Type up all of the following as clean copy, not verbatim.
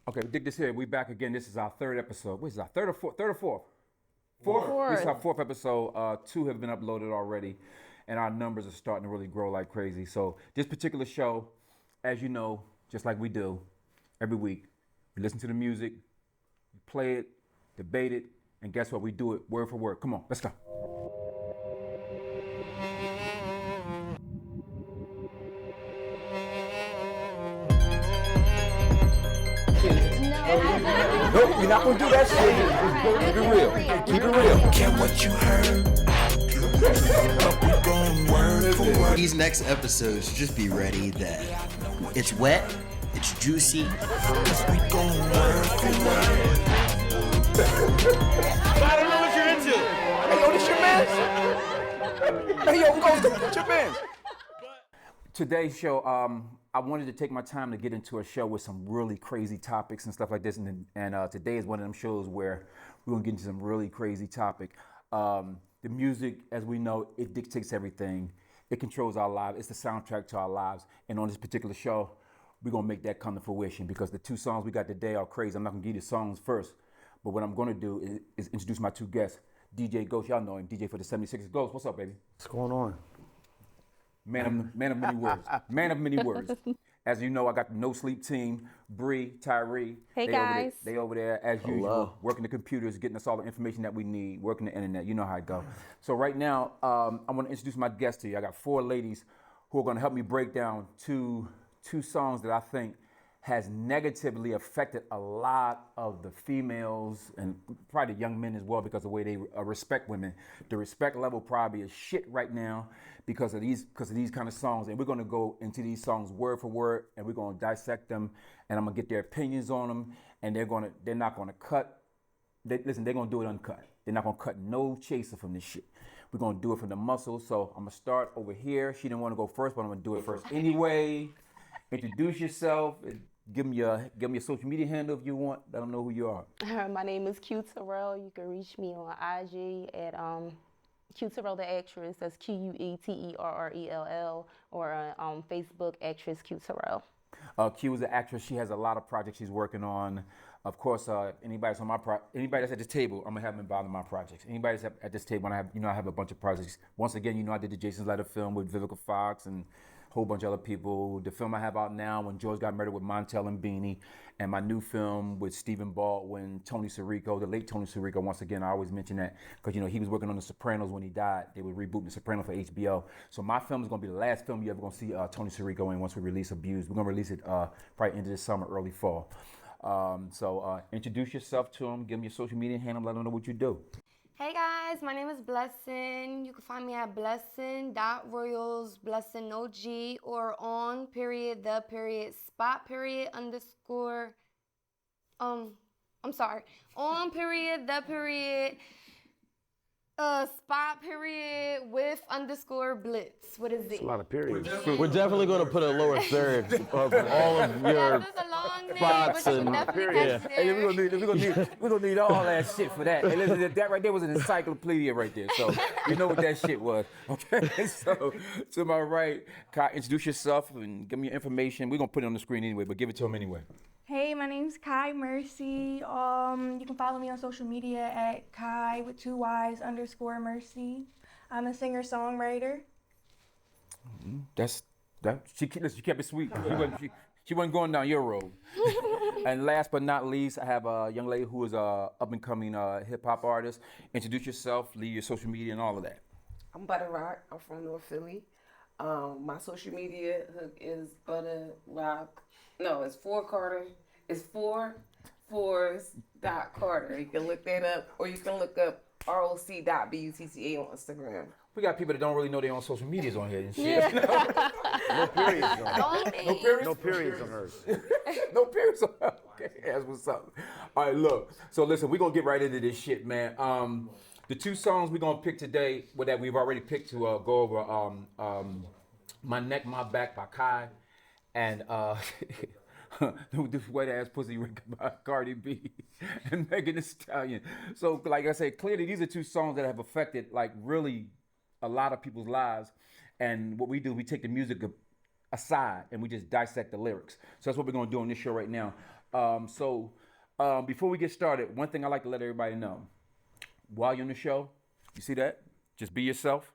Okay, dig this here. We back again. This is our third episode. What is our third or fourth? Third or fourth? This is our fourth episode. Two have been uploaded already, and our numbers are starting to really grow like crazy. So this particular show, as you know, just like we do every week, we listen to the music, we play it, debate it, and guess what? We do it word for word. Come on, let's go. Nope, you're not gonna do that shit. Keep it real. Keep it real. Get what you heard. But we going word for word. These next episodes, just be ready that it's wet, it's juicy. We going word for word. I don't know what you're into. Hey, yo, this your man. Hey, yo, go get your man. Today's show, I wanted to take my time to get into a show with some really crazy topics and stuff like this. And today is one of them shows where we're gonna get into some really crazy topic. The music, as we know, it dictates everything. It controls our lives. It's the soundtrack to our lives. And on this particular show, we're gonna make that come to fruition because the two songs we got today are crazy. I'm not gonna give you the songs first, but what I'm gonna do is introduce my two guests. DJ Ghost, y'all know him, DJ for the 76ers. Ghost, what's up, baby? What's going on? Man of many words. Man of many words. As you know, I got the No Sleep team, Bree, Tyree. Hey, they guys. They over there, as usual, working the computers, getting us all the information that we need, working the internet. You know how it go. So right now, I want to introduce my guests to you. I got four ladies who are going to help me break down two songs that I think has negatively affected a lot of the females and probably the young men as well because of the way they respect women. The respect level probably is shit right now because of these kind of songs. And we're gonna go into these songs word for word and we're gonna dissect them and I'm gonna get their opinions on them and they're not gonna cut. Listen, they're gonna do it uncut. They're not gonna cut no chaser from this shit. We're gonna do it from the muscle. So I'm gonna start over here. She didn't wanna go first, but I'm gonna do it first anyway. Introduce yourself. Give me your social media handle if you want. Let them know who you are. My name is Q Terrell. You can reach me on IG at Q Terrell the actress. That's QUETERRELL or on Facebook actress Q Terrell. Q is an actress. She has a lot of projects she's working on. Of course, anybody that's at this table, I'm gonna have them involved in my projects. Anybody that's at this table, I have a bunch of projects. Once again, I did the Jason's Letter film with Vivica Fox and whole bunch of other people. The film I have out now, When George Got Murdered with Montel and Beanie, and my new film with Stephen Baldwin, Tony Sirico, the late Tony Sirico. Once again, I always mention that because he was working on The Sopranos when he died. They were rebooting The Sopranos for HBO. So my film is gonna be the last film you're ever gonna see Tony Sirico in once we release Abused. We're gonna release it probably into this summer, early fall. So introduce yourself to them, give them your social media handle, let them know what you do. Hey guys, my name is Blessing. You can find me at blessing.royals, blessing no G, or on spot underscore, on spot with underscore blitz. What is it? A lot of periods. We're definitely going to put a lower third of all of your This is a long name, spots but you and can definitely periods. catch Hey, there. we're gonna need all that shit for that. And listen, that right there was an encyclopedia right there. So you know what that shit was. Okay. So to my right, Kai, introduce yourself and give me your information. We're gonna put it on the screen anyway, but give it to him anyway. Hey, my name's Kai Mercy. You can follow me on social media at Kai with 2 Y's underscore Mercy. I'm a singer-songwriter. She kept it sweet. She wasn't going down your road. And last but not least, I have a young lady who is a up and coming hip hop artist. Introduce yourself, leave your social media and all of that. I'm Butter Rock. I'm from North Philly. My social media hook is Butter Rock. No, it's 4 Carter. It's 4 fours dot Carter. You can look that up, or you can look up ROC.BUTTA on Instagram. We got people that don't really know their own social medias on here and shit. Yeah. No periods on her. No periods? No periods on hers. No periods on her. Okay, that's what's up. All right, look. So listen, we're going to get right into this shit, man. The two songs we're going to pick today, that we've already picked to go over, My Neck, My Back by Kai, and this wet ass pussy record by Cardi B and Megan Thee Stallion. So like I said, clearly these are two songs that have affected like really a lot of people's lives. And what we do, we take the music aside and we just dissect the lyrics. So that's what we're gonna do on this show right now. Before we get started, one thing I like to let everybody know. While you're on the show, you see that? Just be yourself,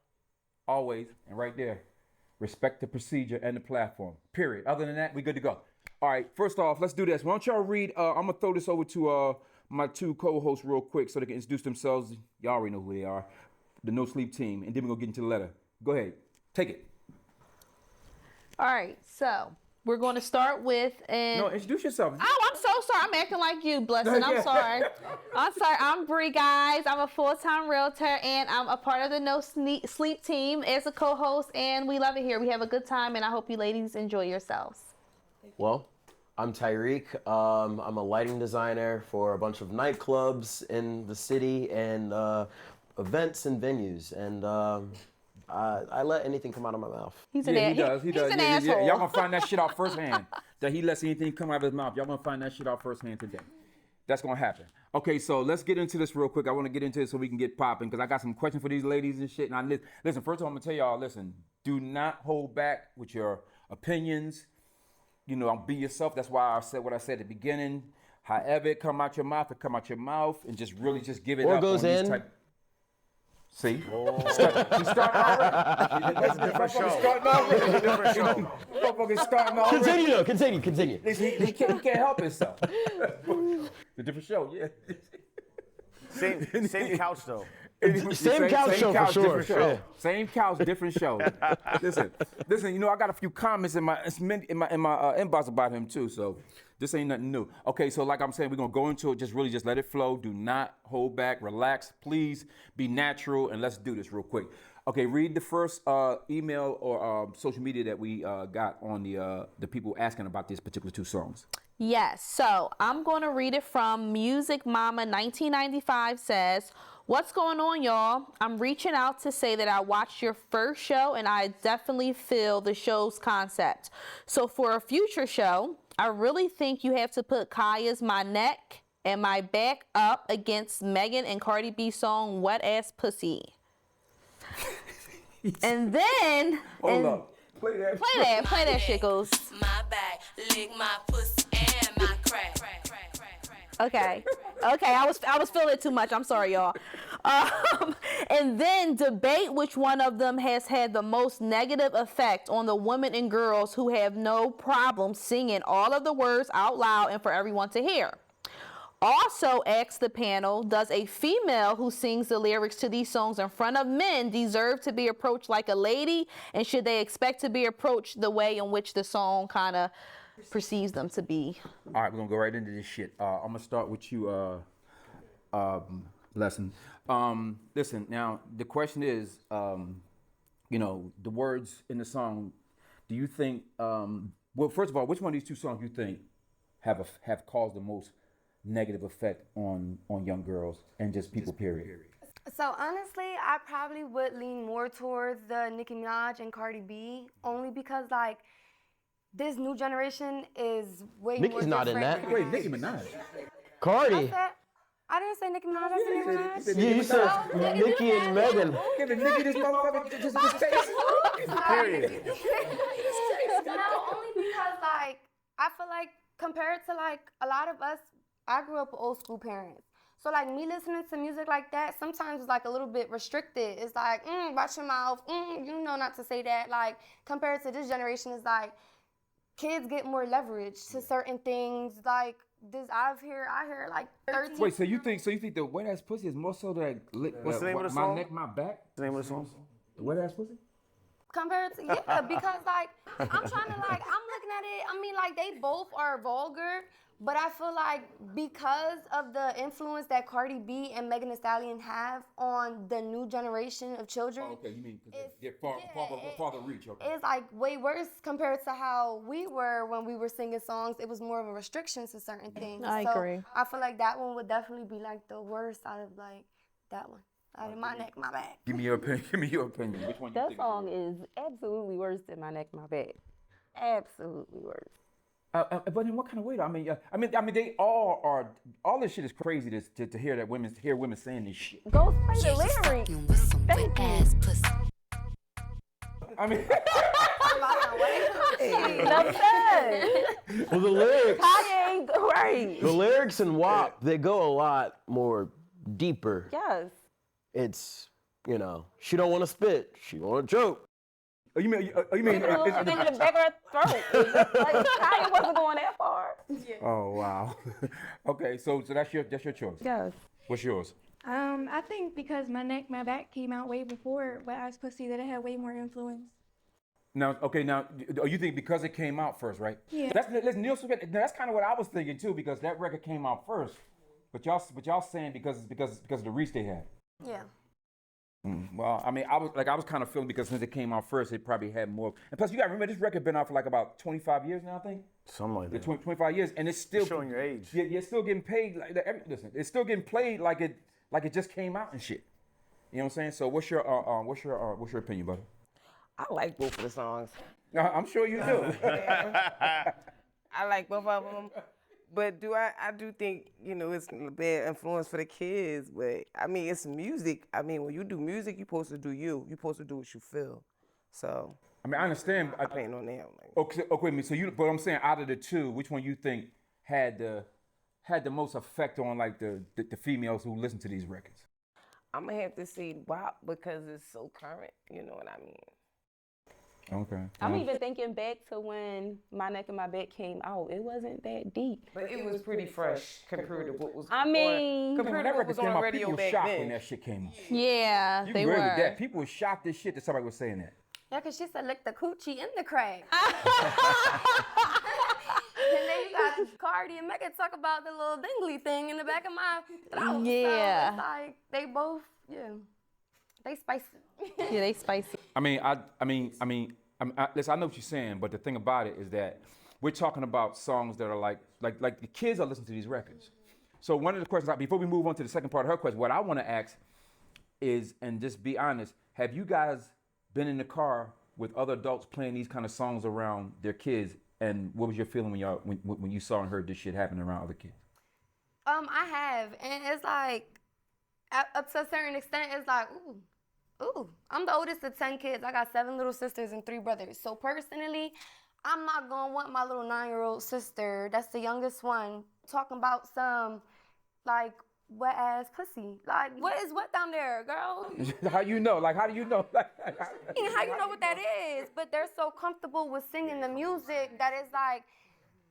always, and right there. Respect the procedure and the platform, period. Other than that, we good to go. All right, first off, let's do this. Why don't y'all read, I'm going to throw this over to my two co-hosts real quick so they can introduce themselves. Y'all already know who they are, the No Sleep team, and then we're going to get into the letter. Go ahead, take it. All right, so we're going to start with No, introduce yourself. Oh, I'm so sorry. I'm acting like you, Blessing. I'm sorry. I'm Bree, guys. I'm a full-time realtor, and I'm a part of the No Sleep team as a co-host, and we love it here. We have a good time, and I hope you ladies enjoy yourselves. Well, I'm Tyreek. I'm a lighting designer for a bunch of nightclubs in the city and events and venues, and I let anything come out of my mouth. He does. He's an asshole. Y'all gonna find that shit out firsthand. That he lets anything come out of his mouth. Y'all gonna find that shit out firsthand today. That's gonna happen. Okay, so let's get into this real quick. I want to get into it so we can get popping because I got some questions for these ladies and shit. And listen, first of all, I'm gonna tell y'all, listen, do not hold back with your opinions. You know, be yourself. That's why I said what I said at the beginning. However it come out your mouth, it come out your mouth, and just really just give it Or up. goes on in. these type. See? You starting already? That's a different show. That's a different show. Motherfucker's starting already. Continue though, continue. He can't help himself. The different show, yeah. Same couch though. Same couch show for sure. Different show. Yeah. Same couch, different show. Listen. You know, I got a few comments in my inbox about him too. So this ain't nothing new. Okay, so like I'm saying, we're gonna go into it. Just let it flow. Do not hold back. Relax. Please be natural, and let's do this real quick. Okay, read the first email or social media that we got on the people asking about these particular two songs. Yes, so I'm going to read it from Music Mama 1995 says, "What's going on, y'all? I'm reaching out to say that I watched your first show and I definitely feel the show's concept. So for a future show, I really think you have to put Kaya's My Neck and My Back up against Megan and Cardi B song Wet Ass Pussy." And then... Hold up. Play that shit goes. My back, lick my pussy and my crack. Okay, I was feeling it too much. I'm sorry, y'all. And then debate which one of them has had the most negative effect on the women and girls who have no problem singing all of the words out loud and for everyone to hear. Also ask the panel, does a female who sings the lyrics to these songs in front of men deserve to be approached like a lady? And should they expect to be approached the way in which the song kind of perceives them to be? All right, we're gonna go right into this shit. I'm gonna start with you, Lesson. Listen, now the question is, you know, the words in the song. Do you think? Well, first of all, which one of these two songs you think have caused the most negative effect on young girls and just people? Period. So honestly, I probably would lean more towards the Nicki Minaj and Cardi B, only because like this new generation is way Nicki's more not in different. that. Wait, Nicki Minaj. Cardi. I didn't say Nicki Minaj. I said Nicki Minaj. You said Nicki and Megan. Give it Nicki this motherfucker just face. Period. No, only because like I feel like compared to like a lot of us, I grew up with old school parents. So like me listening to music like that sometimes is like a little bit restricted. It's like, watch your mouth, you know not to say that. Like compared to this generation, it's like kids get more leverage to certain things. Like this, I hear like 13. Wait, so you think the wet ass pussy is more so like What's the name of the my song? neck, my back? What's the name of the song? The wet ass pussy? Compared to, yeah, because like, I'm trying to like, I'm looking at it, I mean like they both are vulgar, but I feel like because of the influence that Cardi B and Megan Thee Stallion have on the new generation of children. Oh, okay, you mean because they're farther reach, okay. It's like way worse compared to how we were when we were singing songs. It was more of a restriction to certain things. I agree. I feel like that one would definitely be like the worst out of like that one. Out of My Neck, My Back. Give me your opinion. Which one you That think? song is absolutely worse than My Neck, My Back. Absolutely worse. But in what kind of way? I mean, they all are. All this shit is crazy to hear that women saying this shit. Go play the lyrics. Thank you. I mean, Enough said. Well, the lyrics. Kanye ain't right. The lyrics in WAP, they go a lot more deeper. Yes. It's, you know, she don't want to spit, she want to choke. Oh, you mean? You mean? Thing in the back of her throat. Like, Kanye wasn't going that far. Oh wow. Okay, so that's your choice. Yes. What's yours? I think because my back came out way before Wet Ass Pussy that it had way more influence. Now, you think because it came out first, right? Yeah. Listen, Neil Smith. That's kind of what I was thinking too, because that record came out first. But y'all saying because of the reach they had. Yeah. Well, I mean, I was kind of feeling because since it came out first, it probably had more. And plus, you got to remember this record been out for like about 25 years now, I think. Something like that. 25 years, and it's still Showing your age. Yeah, you're still getting paid. Listen, it's still getting played like it just came out and shit. You know what I'm saying? So what's your opinion, brother? I like both of the songs. I'm sure you do. I like both of them. But I do think, you know, it's a bad influence for the kids. But, I mean, it's music. I mean, when you do music, you're supposed to do you. You're supposed to do what you feel. So. I mean, I understand. I ain't on them. Okay, so but I'm saying out of the two, which one you think had the most effect on like the females who listen to these records? I'm going to have to say WAP because it's so current. You know what I mean? Okay. I'm even thinking back to when My Neck and My Back came out. It wasn't that deep. But it was pretty fresh compared to what was compared to what was on the radio people back shocked then. when that shit came out. Yeah, You they agree were. with that? People were shocked as shit that somebody was saying that. Yeah, because she said lick the coochie in the crack. And then you got Cardi and Megan talk about the little dingly thing in the back of my throat. Yeah. So it's like they both, they spicy. Yeah, they spicy. Listen, I know what you're saying, but the thing about it is that we're talking about songs that are like the kids are listening to these records. So one of the questions, before we move on to the second part of her question, what I want to ask is, and just be honest, have you guys been in the car with other adults playing these kind of songs around their kids, and what was your feeling when you saw and heard this shit happen around other kids? I have, and it's like, up to a certain extent, it's like, ooh, I'm the oldest of 10 kids. I got 7 little sisters and 3 brothers. So personally, I'm not gonna want my little 9-year-old sister, that's the youngest one, talking about some, like, wet ass pussy. Like, what is wet down there, girl? How you know? Like, how do you know? How you know what that is? But they're so comfortable with singing the music that it's like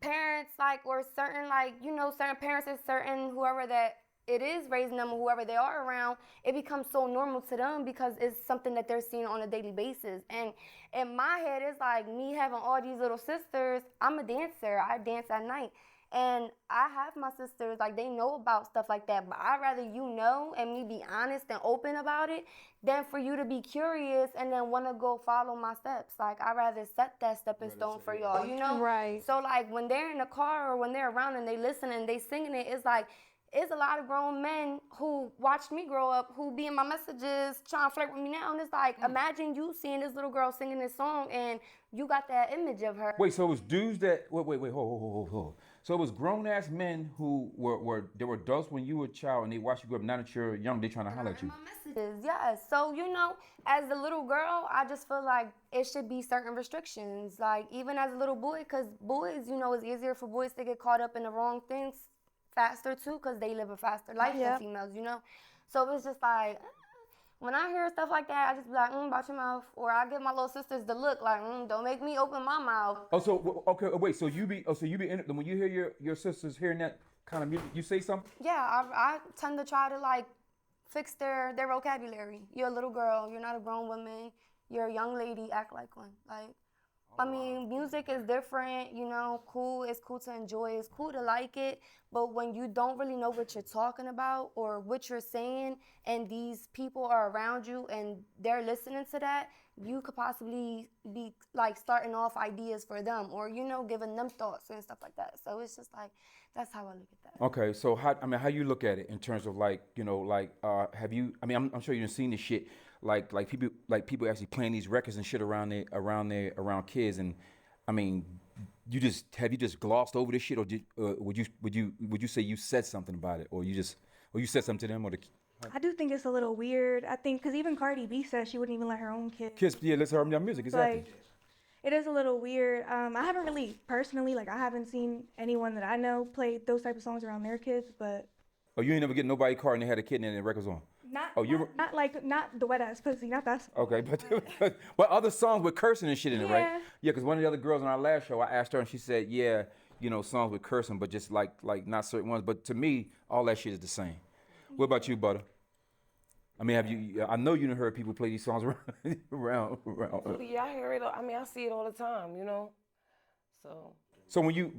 parents, like, or certain, like, you know, certain parents and certain whoever that it is raising them or whoever they are around, it becomes so normal to them because it's something that they're seeing on a daily basis. And in my head, it's like me having all these little sisters. I'm a dancer. I dance at night. And I have my sisters, like, they know about stuff like that, but I'd rather you know and me be honest and open about it than for you to be curious and then want to go follow my steps. Like, I'd rather set that stepping stone for y'all, you know? Right. So, like, when they're in the car or when they're around and they listen and they singing it, it's like, it's a lot of grown men who watched me grow up, who be in my messages trying to flirt with me now. And it's like, imagine you seeing this little girl singing this song and you got that image of her. Wait, so it was dudes that, wait, hold. So it was grown-ass men who they were adults when you were a child and they watched you grow up. Now that you're young, they trying to holler at you. Messages, yes. So, you know, as a little girl, I just feel like it should be certain restrictions. Like, even as a little boy, because boys, you know, it's easier for boys to get caught up in the wrong things faster too, because they live a faster life than females, you know? So it's just like, when I hear stuff like that, I just be like, watch your mouth. Or I give my little sisters the look, like, don't make me open my mouth. Oh, so, okay, wait, so you be in it, when you hear your sisters hearing that kind of music, you say something? Yeah, I tend to try to, like, fix their vocabulary. You're a little girl, you're not a grown woman, you're a young lady, act like one. Like, I mean, music is different, you know, cool, it's cool to enjoy, it's cool to like it, but when you don't really know what you're talking about or what you're saying and these people are around you and they're listening to that, you could possibly be, like, starting off ideas for them or, you know, giving them thoughts and stuff like that. So it's just like, that's how I look at that. Okay, so how you look at it in terms of, like, you know, like, have you, I mean, I'm sure you've seen this shit, like people actually playing these records and shit around kids, and I mean, have you just glossed over this shit, or would you say you said something about it, or you said something to them, or I do think it's a little weird. I think because even Cardi B says she wouldn't even let her own kids. Kids, yeah, let's hear their music, exactly. Like, it is a little weird. I haven't really personally, like, I haven't seen anyone that I know play those type of songs around their kids, but Oh, you ain't never get nobody's car and they had a kid and the records on. not Oh, you not the wet ass pussy, not that song. okay? But other songs with cursing and shit in it, right? Yeah. Yeah, because one of the other girls on our last show, I asked her and she said, yeah, you know, songs with cursing, but just like not certain ones. But to me, all that shit is the same. What about you, Butter? I mean, have you? I know you done heard people play these songs around. Yeah, I hear it. I mean, I see it all the time, you know. So. So when you,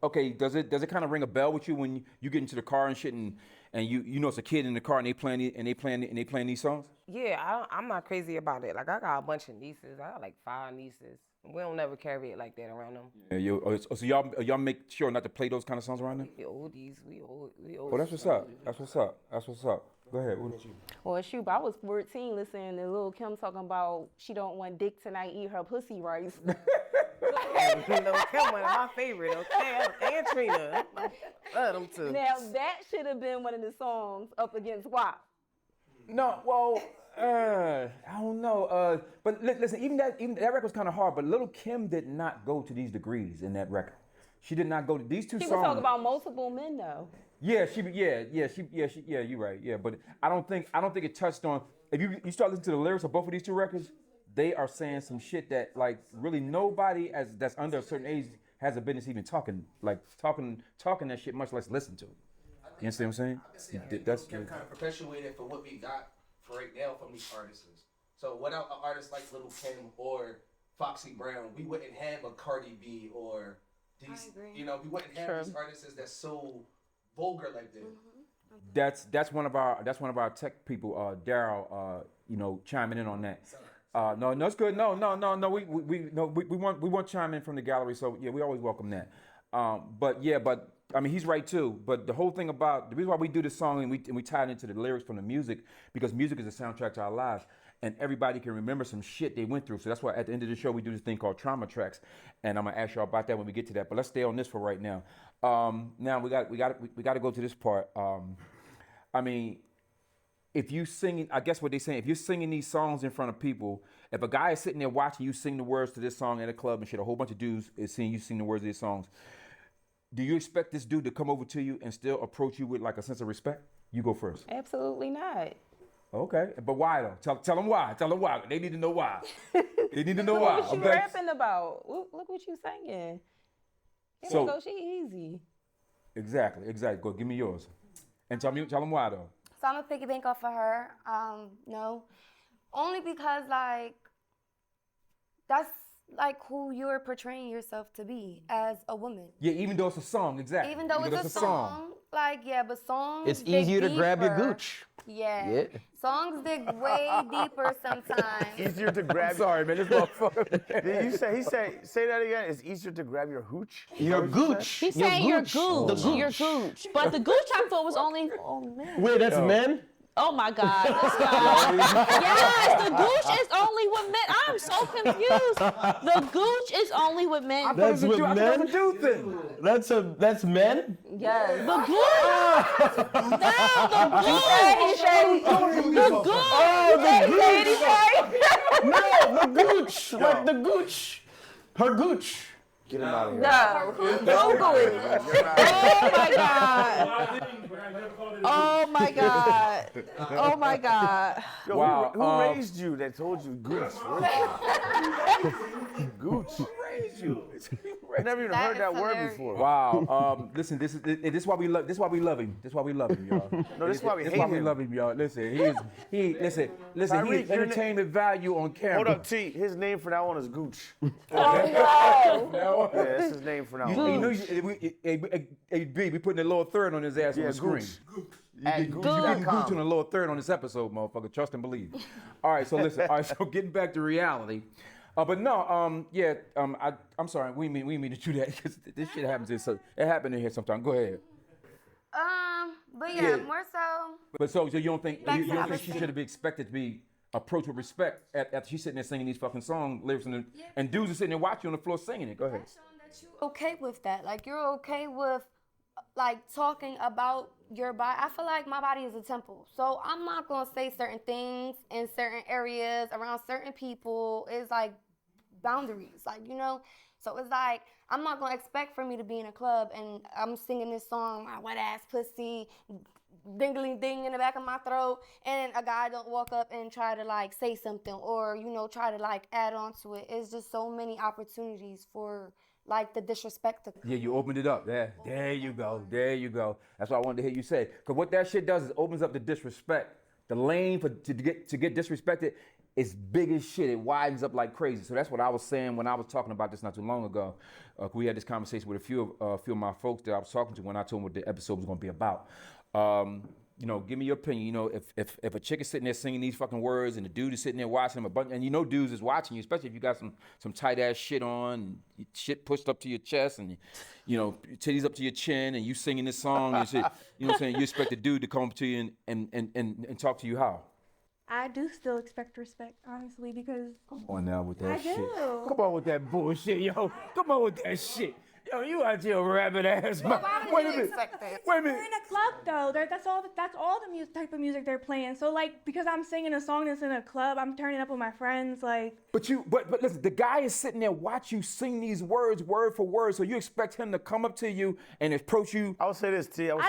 okay, does it kind of ring a bell with you when you get into the car and shit and you know it's a kid in the car and they playing these songs? Yeah, I'm not crazy about it. Like, I got a bunch of nieces. I got like 5 nieces. We don't never carry it like that around them. Yeah, so y'all make sure not to play those kind of songs around them? We oldies. We old. Oh, that's what's up. That's what's up. Go ahead. What about you? Well, shoot, I was 14 listening to Lil' Kim talking about she don't want dick tonight, eat her pussy rice. Lil' Kim, one of my favorite, okay? And Trina. I love them too. Now, that should have been one of the songs up against WAP. No, well, I don't know. But listen, even that record was kind of hard. But Lil' Kim did not go to these degrees in that record. She did not go to these two She songs. was talking about multiple men, though. Yeah, you're right. Yeah, but I don't think it touched on. If you start listening to the lyrics of both of these two records, they are saying some shit that like really nobody that's under a certain age has a business even talking that shit, much less listen to it. You understand what I'm saying? That's kind of perpetuated for what we got for right now from these artists. So without an artist like Lil' Kim or Foxy Brown, we wouldn't have a Cardi B or these. You know, we wouldn't have these artists that's so vulgar like that. That's one of our tech people, Daryl. Chiming in on that. No, it's good. No. We want chime in from the gallery. So yeah, we always welcome that. But I mean, he's right too. But the whole thing about the reason why we do this song and we tie it into the lyrics from the music, because music is a soundtrack to our lives, and everybody can remember some shit they went through. So that's why at the end of the show we do this thing called trauma tracks, and I'm gonna ask y'all about that when we get to that. But let's stay on this for right now. Now we got to go to this part. I mean, if you singing, I guess what they saying, if you're singing these songs in front of people, if a guy is sitting there watching you sing the words to this song at a club and shit, a whole bunch of dudes is seeing you sing the words of these songs, do you expect this dude to come over to you and still approach you with like a sense of respect? You go first. Absolutely not. Okay, but why though? Tell them why. Tell them why. They need to know why. They need to know why. What you rapping about? Look what you singing. So go, she easy. Exactly. Go, give me yours, and tell them why though. So I'm gonna piggyback off of her. No, only because like that's like who you're portraying yourself to be as a woman. Yeah, even though it's a song, exactly. Even though it's a song, like but songs. It's easier to grab your deeper. gooch. Yeah. Songs dig way deeper sometimes. Easier to grab. Sorry, man, this motherfucker. Did you say that again? It's easier to grab your hooch. Your gooch. He's saying your gooch. Your gooch. But the gooch I thought was only. Oh man. Wait, that's men? Oh my God. This guy. Yes, the gooch is only with men. I'm so confused. The gooch is only with men. That's with men? That's men? Yes. The gooch. The gooch. No, the gooch. Like the gooch. Her gooch. Get him out of here. No. Google it. Oh my God. Oh my God. Yo, Wow. Who raised you that told you gooch? Gooch. Who raised you? I never even heard that word before. Wow. Listen, this is why we love. This is why we love him. This is why we love him, y'all. No, this is why we hate This is why we him. love him, y'all. Listen, listen. Tyreek, He is entertainment value on camera. Hold up, T. His name for that one is Gooch. Oh Yeah, that's his name for that one. You know, we putting a lower third on his ass on the screen. At You getting Gooch on a lower third on this episode, motherfucker. Trust and believe. All right, so listen. All right, so getting back to reality. But no, I'm sorry. We mean to do that because this shit happens. It happened in here sometime. Go ahead. But yeah, more so. But so you don't think she should have been expected to be approached with respect after she's sitting there singing these fucking song lyrics and dudes are sitting there watching on the floor singing it. Go ahead. Okay with that, like you're okay with like talking about your body. I feel like my body is a temple. So I'm not gonna say certain things in certain areas around certain people. It's like boundaries, like, you know? So it's like, I'm not gonna expect for me to be in a club and I'm singing this song, my wet ass pussy, dingling ding in the back of my throat, and a guy don't walk up and try to like say something or, you know, try to like add on to it. It's just so many opportunities for like the disrespect to Yeah, you opened it up. There you go. There you go. That's what I wanted to hear you say. Because what that shit does is opens up the disrespect. The lane to get disrespected is big as shit. It widens up like crazy. So that's what I was saying when I was talking about this not too long ago. We had this conversation with a few of my folks that I was talking to when I told them what the episode was going to be about. You know, give me your opinion. You know, if a chick is sitting there singing these fucking words and the dude is sitting there watching them, and you know dudes is watching you, especially if you got some tight ass shit on, and shit pushed up to your chest, and you know titties up to your chin, and you singing this song and shit. You know what I'm saying? You expect the dude to come up to you and talk to you how? I do still expect respect, honestly, because Come on now with that I shit. do. Come on with that bullshit, yo. Come on with that shit. Yo, you out here rabbit ass. Wait a minute. Wait a We're minute. in a club though. That's all the type of music they're playing. So like, because I'm singing a song that's in a club, I'm turning up with my friends. Like, But listen, the guy is sitting there watch you sing these words word for word. So you expect him to come up to you and approach you. I would say this, T. I would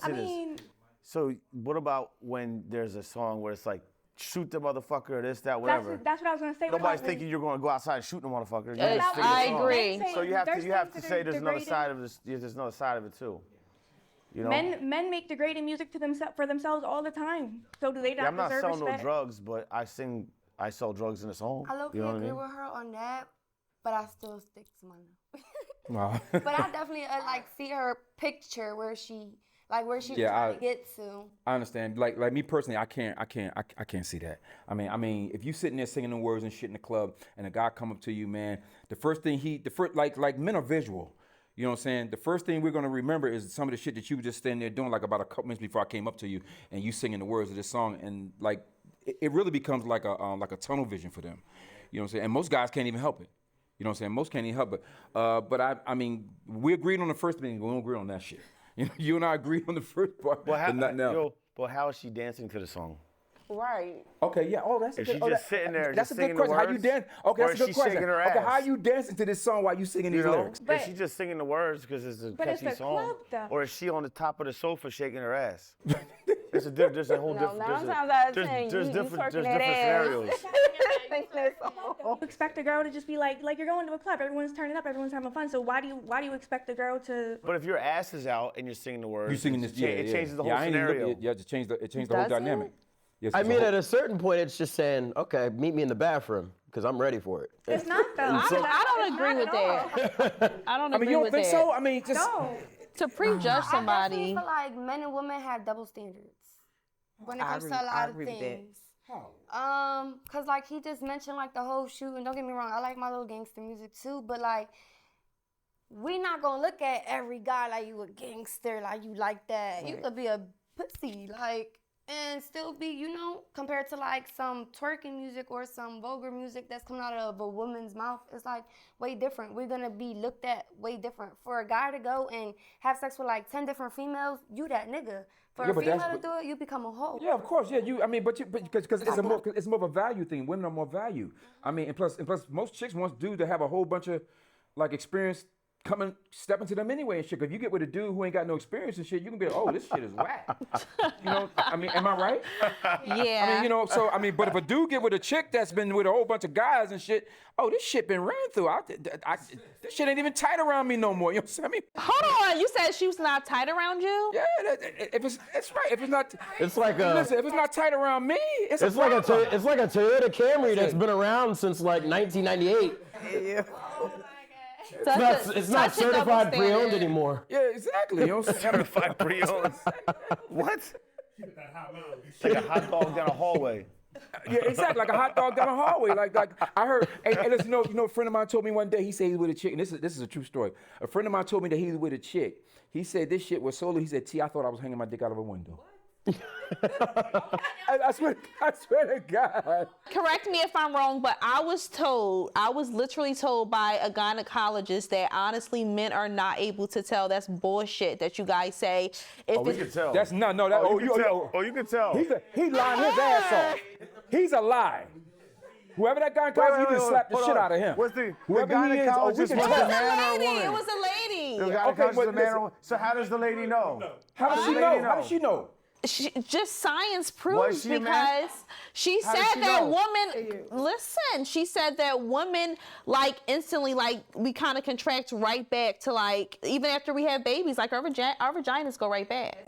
say this. mean, So what about when there's a song where it's like, shoot the motherfucker, or this, that, whatever? that's what I was gonna say. Nobody's thinking you're going to go outside and shoot the motherfucker. You're Yes, just singing I the song. agree. So you have to say there's another degrading. side of this. There's another side of it too. You know. Men make degrading music to for themselves all the time. So do they not I'm not deserve selling respect? no drugs, but I sell drugs in a song. I low-key You know what I agree mean? with her on that, but I still stick to my no. Wow. But I definitely like see her picture where she's Yeah, trying to get to. I understand. Like me personally, I can't see that. I mean, if you sitting there singing the words and shit in the club, and a guy come up to you, man, the first like men are visual. You know what I'm saying? The first thing we're gonna remember is some of the shit that you were just standing there doing, like about a couple minutes before I came up to you, and you singing the words of this song, and like it really becomes like a tunnel vision for them. You know what I'm saying? And most guys can't even help it. You know what I'm saying? Most can't even help it. But I mean, we agreed on the first thing. We don't agree on that shit. You and I agreed on the first part, but nothing else. But how is she dancing to the song? Right. Okay, yeah. Oh, that's Is a she good, just sitting there That's just a good singing the question. How you words? dance? Okay, Or that's a is good she question. shaking her Okay, ass? how you dancing to this song while you singing these lyrics? Is she just singing the words because it's a But it's catchy a song? club, though. Or is she on the top of the sofa shaking her ass? There's a whole No, different. 9 times out of 10, There's you different twerking that ass. scenarios. You expect a girl to just be like you're going to a club, everyone's turning up, everyone's having fun. So why do you expect a girl to? But if your ass is out and you're singing the words, You singing this? it changes the whole I ain't even scenario. look- yeah, it changed the whole Does dynamic. it? Yes, I it's a mean, whole- at a certain point, it's just saying, okay, meet me in the bathroom because I'm ready for it. It's not though. I don't agree with that. I don't I mean, agree you don't with think that. so? I mean, just No. To prejudge I definitely somebody. feel like men and women have double standards when it I comes agree- to a I lot of agree with that. things. Cause like he just mentioned like the whole shoot, and don't get me wrong, I like my little gangster music too, but like we not gonna look at every guy like you a gangster, like you like that. You Right. could be a pussy, like, and still be, you know, compared to like some twerking music or some vulgar music that's coming out of a woman's mouth, it's like way different. We're gonna be looked at way different. For a guy to go and have sex with like 10 different females, you that nigga. For Yeah, a but female that's- to do it, you become a hoe. Yeah, of course. Yeah, because it's more of a value thing. Women are more value. I mean, and plus, most chicks want dudes to have a whole bunch of like experience step into them anyway and shit. If you get with a dude who ain't got no experience and shit, you can be like, oh, this shit is whack. You know, I mean, am I right? Yeah. I mean, you know, so I mean, but if a dude get with a chick that's been with a whole bunch of guys and shit, oh, this shit been ran through. This shit ain't even tight around me no more. You know what I'm saying? Hold on, you said she was not tight around you? Yeah, it's right. If it's not, It's like listen, if it's not tight around me, it's a like problem. it's like a Toyota Camry that's been around since like 1998. It's not certified pre-owned anymore. Yeah, exactly. You know what I'm saying? Certified pre-owned. What? Like a hot dog down a hallway. Yeah, exactly. Like a hot dog down a hallway. Like I heard. And listen, you know, a friend of mine told me one day. He said he was with a chick. And this is a true story. A friend of mine told me that he was with a chick. He said this shit was so. He said, T, I thought I was hanging my dick out of a window. I swear to God. Correct me if I'm wrong, but I was literally told by a gynecologist that honestly men are not able to tell. That's bullshit that you guys say. If We can tell. That's not, no, that, you can tell. Oh, you can tell. He lying his ass off. He's a lie. Whoever that gynecologist, you can slap the shit out of him. What's the Whoever he is, gynecologist we can was tell. a man or a woman? It was a lady. The Okay, gynecologist but was a man listen. or So how does the lady know? How does she know? How does she know? Just science proves she a man? because she How did said she that know? listen, she said that women like instantly like we kind of contract right back to like even after we have babies, like our vaginas go right back.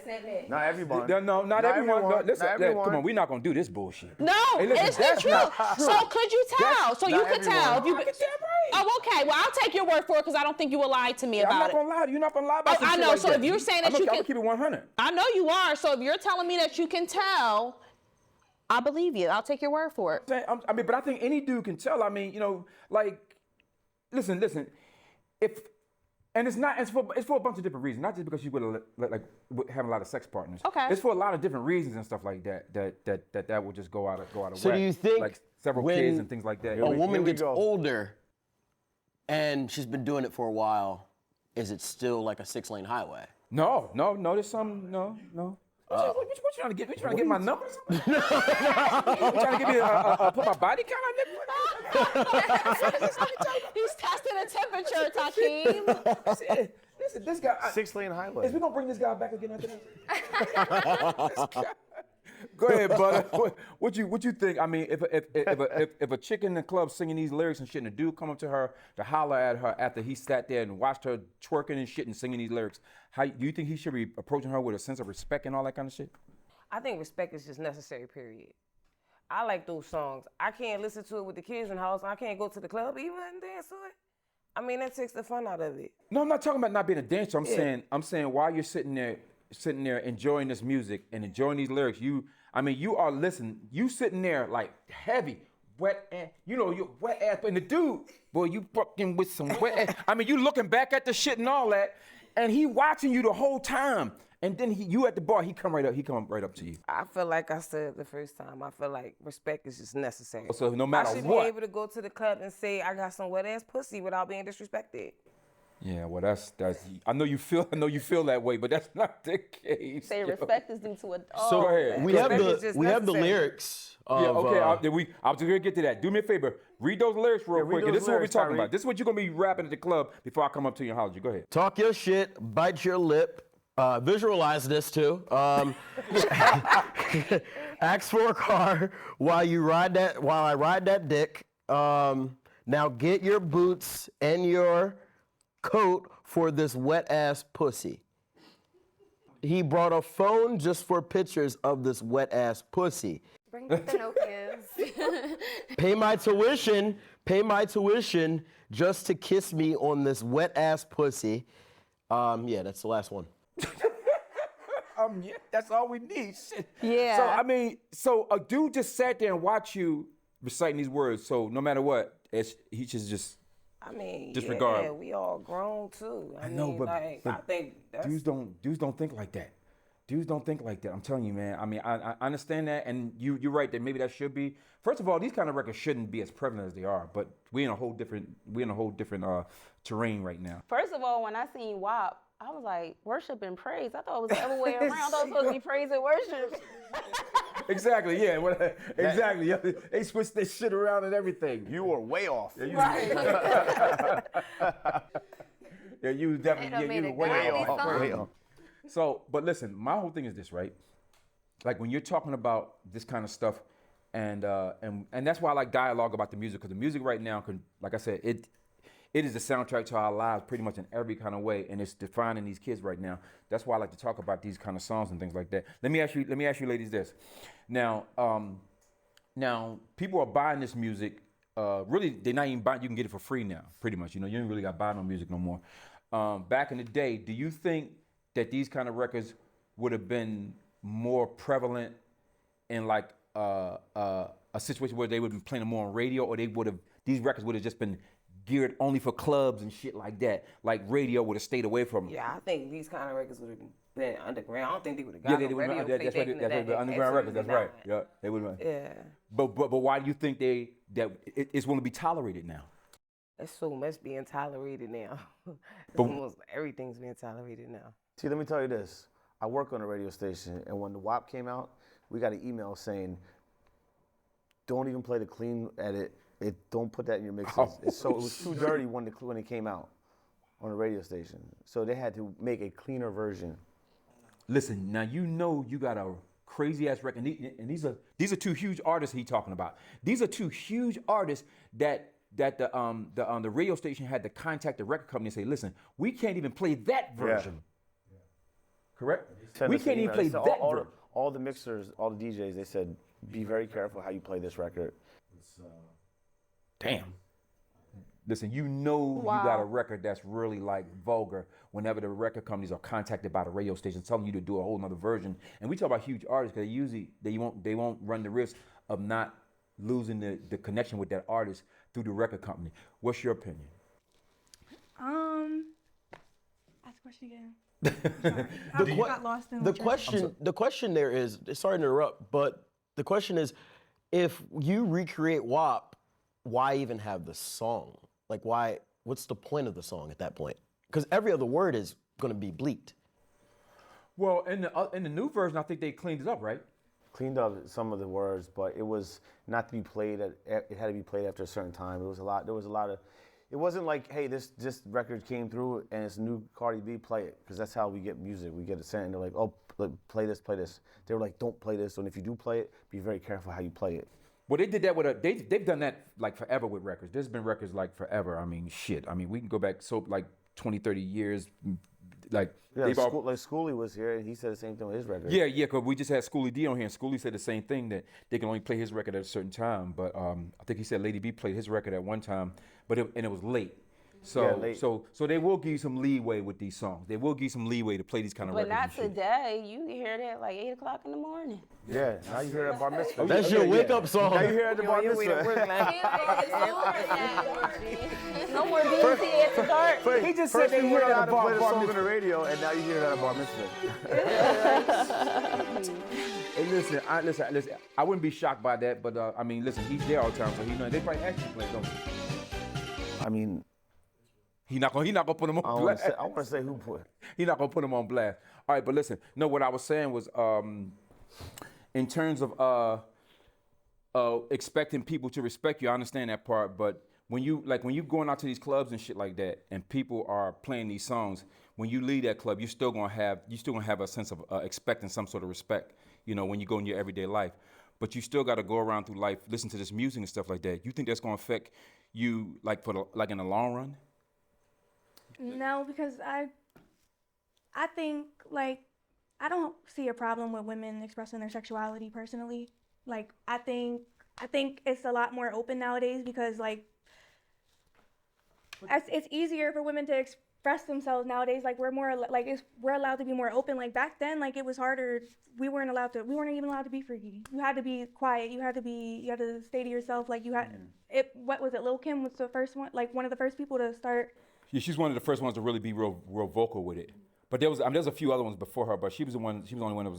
Not everyone. No, not everyone. No, listen, Not everyone. come on, we're not gonna do this bullshit. No, Hey, listen, it's that's the not truth. true. So could you tell? So you not could tell if you. everyone. I can tell, right? Oh, okay. Well, I'll take your word for it because I don't think you will lie to me I'm about not it. gonna lie to you. You're not gonna lie about Oh, some I shit know. like So that. if you're saying that I'm you gonna can, keep it 100. I know you are. So if you're telling me that you can tell, I believe you. I'll take your word for it. I mean, but I think any dude can tell. I mean, you know, like, listen. And it's for a bunch of different reasons, not just because you would like having a lot of sex partners. Okay. It's for a lot of different reasons and stuff like that that will just go out of So whack. do you think like several when kids and things like that? a woman we gets go. older and she's been doing it for a while, is it still like a 6-lane highway? No. There's some no. What you trying to get? You trying to get my numbers? You trying to get me put my body count on this? He's testing the temperature, Takeem. Listen, this guy. 6-lane highway. Is we gonna bring this guy back again after this? Go ahead, brother. What you think? I mean, if a chick in the club singing these lyrics and shit, and a dude come up to her to holler at her after he sat there and watched her twerking and shit and singing these lyrics, how do you think he should be approaching her with a sense of respect and all that kind of shit? I think respect is just necessary, period. I like those songs. I can't listen to it with the kids in the house. I can't go to the club even and dance to it. I mean, that takes the fun out of it. No, I'm not talking about not being a dancer. I'm saying while you're sitting there enjoying this music and enjoying these lyrics, you are listening. You sitting there like heavy, wet ass, you're wet ass. But the dude, boy, you fucking with some wet ass. I mean, you looking back at the shit and all that, and he watching you the whole time. And then you at the bar, he come right up to you. I feel like I said the first time, I feel like respect is just necessary. So no matter I should what. be able to go to the club and say I got some wet ass pussy without being disrespected. Yeah, well, that's. I know you feel that way, but that's not the case. Say respect is due to a dog. So go ahead. We have the lyrics. Of, yeah, okay. I was gonna get to that. Do me a favor. Read those lyrics real quick. And this is what we're talking about. This is what you're gonna be rapping at the club before I come up to you and holler at you. Go ahead. Talk your shit, bite your lip. Visualize this too. Ask for a car while I ride that dick. Now get your boots and your coat for this wet ass pussy. He brought a phone just for pictures of this wet ass pussy. Bring back the Nokias. Pay my tuition just to kiss me on this wet ass pussy. Yeah, that's the last one. Yeah, that's all we need. Shit. Yeah. So a dude just sat there and watched you reciting these words. So no matter what, he should just. Disregard. Yeah, we all grown too. I know, mean, but I think that's... dudes don't think like that. Dudes don't think like that. I'm telling you, man. I mean, I understand that, and you're right that maybe that should be. First of all, these kind of records shouldn't be as prevalent as they are. But we're in a whole different terrain right now. First of all, when I seen WAP, I was like, worship and praise. I thought it was the other way around. I thought it was supposed to be praise and worship. Exactly, yeah. Exactly. Yeah. They switched their shit around and everything. You were way off. Right. Yeah, you definitely you were way off. Way off. So, but listen, my whole thing is this, right? Like when you're talking about this kind of stuff, and that's why I like dialogue about the music, because the music right now can, like I said, it is the soundtrack to our lives pretty much in every kind of way, and it's defining these kids right now. That's why I like to talk about these kind of songs and things like that. Let me ask you ladies this. Now people are buying this music. Really, they're not even buying. You can get it for free now, pretty much. You ain't really got to buy no music no more. Back in the day, do you think that these kind of records would have been more prevalent in like a situation where they would have been playing them more on radio, or these records would have just been geared only for clubs and shit like that. Like radio would have stayed away from. Yeah, I think these kind of records would have been underground. I don't think they would have Yeah, got they no would radio play that's back right. in the That's right. day. The underground records. That's right. Absolutely Yeah, they would have. not. Yeah. But why do you think it's going to be tolerated now? There's so much being tolerated now. But- Almost everything's being tolerated now. See, let me tell you this. I work on a radio station, and when the WAP came out, we got an email saying, don't even play the clean edit. Don't put that in your mixes. It was too dirty when it came out on the radio station. So they had to make a cleaner version. Listen, now you got a crazy ass record, and these are two huge artists he talking about. These are two huge artists that the radio station had to contact the record company and say, listen, we can't even play that version. Correct? We can't even play that version. All the mixers, all the DJs, they said, be very careful how you play this record. Damn. Listen, you got a record that's really like vulgar whenever the record companies are contacted by the radio station telling you to do a whole nother version. And we talk about huge artists because usually they won't run the risk of not losing the connection with that artist through the record company. What's your opinion? Ask the question again. I got lost in The question there is, sorry to interrupt, but the question is, if you recreate WAP, why even have the song? Like, what's the point of the song at that point? Because every other word is going to be bleeped. Well, in the new version, I think they cleaned it up, right? Cleaned up some of the words, but it was not to be played it had to be played after a certain time. There was a lot of, it wasn't like, hey, this record came through and it's new Cardi B, play it. Because that's how we get music. We get it sent and they're like, oh, play this. They were like, don't play this. And if you do play it, be very careful how you play it. Well, they did that with they've done that like forever with records. There's been records like forever. I mean, shit. I mean, we can go back like 20, 30 years. Like, like Schoolie was here and he said the same thing with his record. Yeah, because we just had Schoolie D on here, and Schoolie said the same thing, that they can only play his record at a certain time. But I think he said Lady B played his record at one time, but it was late. So they will give you some leeway with these songs. They will give you some leeway to play these kind of But records. not today. You hear that like 8 o'clock in the morning. Yeah, now you hear that bar mitzvah. That's your wake-up song. Now you hear that bar mitzvah. No more BT after dark. He just said they hear that to play the bar song on mitzvah. the radio, and now you hear that at bar mitzvah. Hey, listen. I wouldn't be shocked by that, but I mean, listen, he's there all the time, so he know they probably actually play, don't they? I mean, He not gonna put him on blast. I want to say who put. He's not gonna put him on blast. All right, but listen. No, what I was saying was, in terms of expecting people to respect you, I understand that part. But when you going out to these clubs and shit like that, and people are playing these songs, when you leave that club, you're still gonna have a sense of expecting some sort of respect. You know, when you go in your everyday life, but you still got to go around through life, listen to this music and stuff like that. You think that's gonna affect you, like in the long run? No, because I think, like, I don't see a problem with women expressing their sexuality personally. Like, I think it's a lot more open nowadays because, like, it's easier for women to express themselves nowadays. Like, we're allowed to be more open. Like, back then, like, it was harder. We weren't even allowed to be freaky. You had to be quiet. You had to stay to yourself. Like, what was it? Lil' Kim was the first one, like, one of the first people to start. Yeah, she's one of the first ones to really be real vocal with it. But there's a few other ones before her, but she was the only one that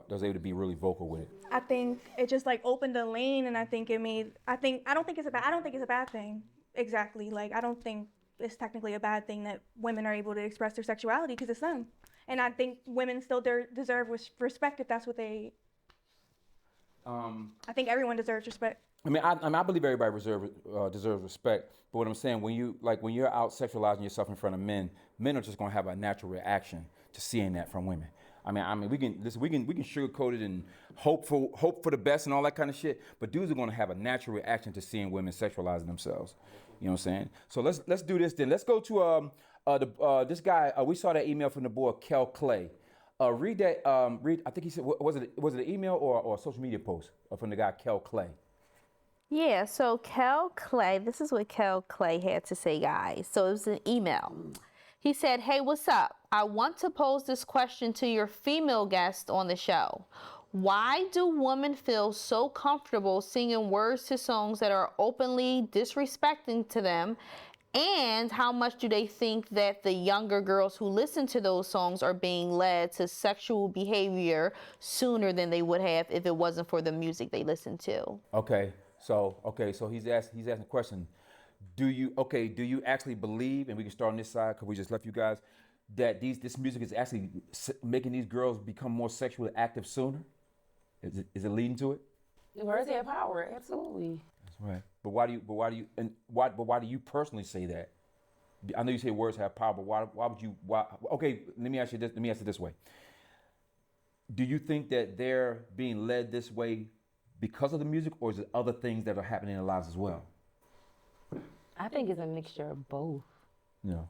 was able to be really vocal with it. I think it just like opened a lane, and I don't think it's a bad thing. Exactly. Like, I don't think it's technically a bad thing that women are able to express their sexuality because it's them. And I think women still deserve respect if that's what they. I think everyone deserves respect. I mean, I believe everybody deserves respect. But what I'm saying, when you're out sexualizing yourself in front of men are just gonna have a natural reaction to seeing that from women. I mean, we can sugarcoat it and hope for the best and all that kind of shit. But dudes are gonna have a natural reaction to seeing women sexualizing themselves. You know what I'm saying? So let's do this then. Let's go to this guy. We saw that email from the boy Kel Clay. Read that. I think he said, was it an email or a social media post from the guy Kel Clay? Yeah, so Kel Clay, this is what Kel Clay had to say, guys. So it was an email. He said, hey, what's up? I want to pose this question to your female guest on the show. Why do women feel so comfortable singing words to songs that are openly disrespecting to them And how much do they think that the younger girls who listen to those songs are being led to sexual behavior sooner than they would have if it wasn't for the music they listen to? Okay, so he's asking a question. Do you actually believe, and we can start on this side because we just left you guys, that this music is actually making these girls become more sexually active sooner? Is it leading to it? The words have power, absolutely. That's right. But why do you personally say that? I know you say words have power, but why would you? Okay, let me ask you this. Let me ask it this way. Do you think that they're being led this way because of the music, or is it other things that are happening in their lives as well? I think it's a mixture of both. Yeah.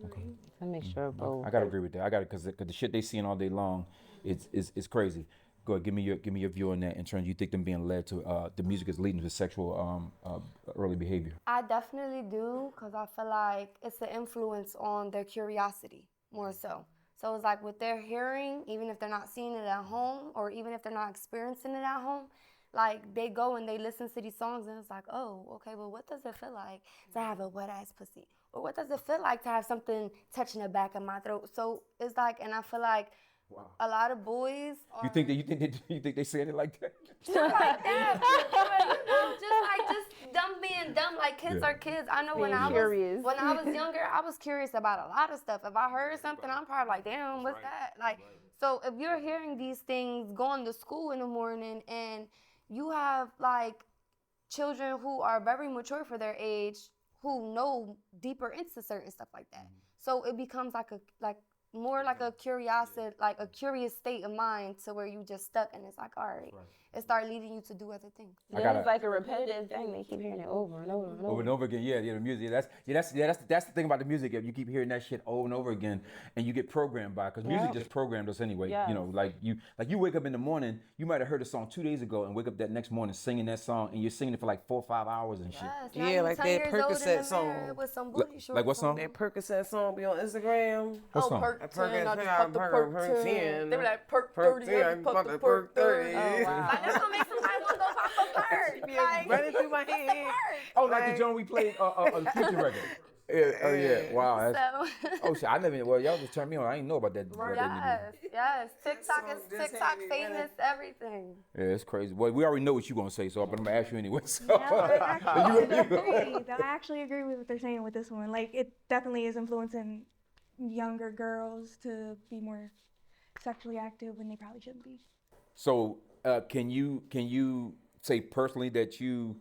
Okay. It's a mixture of both. I gotta agree with that. I gotta because the shit they seeing all day long, it's crazy. Go ahead, give me your view on that. In terms, you think them being led to the music is leading to sexual early behavior? I definitely do, because I feel like it's an influence on their curiosity more so. So it's like what they're hearing, even if they're not seeing it at home, or even if they're not experiencing it at home, like they go and they listen to these songs and it's like, oh, okay, well, what does it feel like to have a wet ass pussy? Or what does it feel like to have something touching the back of my throat? So it's like, and I feel like a lot of boys are... You think they saying it like that? Not like that, but, just them being dumb. Like kids are kids. I know when I was younger, I was curious about a lot of stuff. If I heard something, I'm probably like, damn, what's that? Like, so if you're hearing these things, going to school in the morning, and you have like children who are very mature for their age, who know deeper into certain stuff like that. So it becomes more like a curiosity, like a curious state of mind, to where you just stuck and it's like, all right. It started leading you to do other things. It's like a repetitive thing. They keep hearing it over and over and over. Over and over again, yeah, the music. That's the thing about the music. You keep hearing that shit over and over again, and you get programmed by it, because music just programmed us anyway. Yeah. You know, like you wake up in the morning, you might have heard a song 2 days ago, and wake up that next morning singing that song, and you're singing it for like 4 or 5 hours and shit. Yeah, like that Percocet song. With some Like what song? That Percocet song be on Instagram. What song? Perk 10, Perk I just popped the Perk 10. They be like, Perk 30, I just popped the Perk 30. Oh, wow. Like, that's gonna make somebody want to go pop a Perk. Like, running through my head. Oh, like the joint we played on the Future record. Yeah, oh yeah, wow. Oh shit, I never. Well, y'all just turned me on. I didn't know about that. Yes. TikTok famous, everything. Yeah, it's crazy. Well, we already know what you're gonna say, so I'm gonna ask you anyway. So. I actually agree with what they're saying with this one. Like, it definitely is influencing younger girls to be more sexually active when they probably shouldn't be. So, can you say personally that you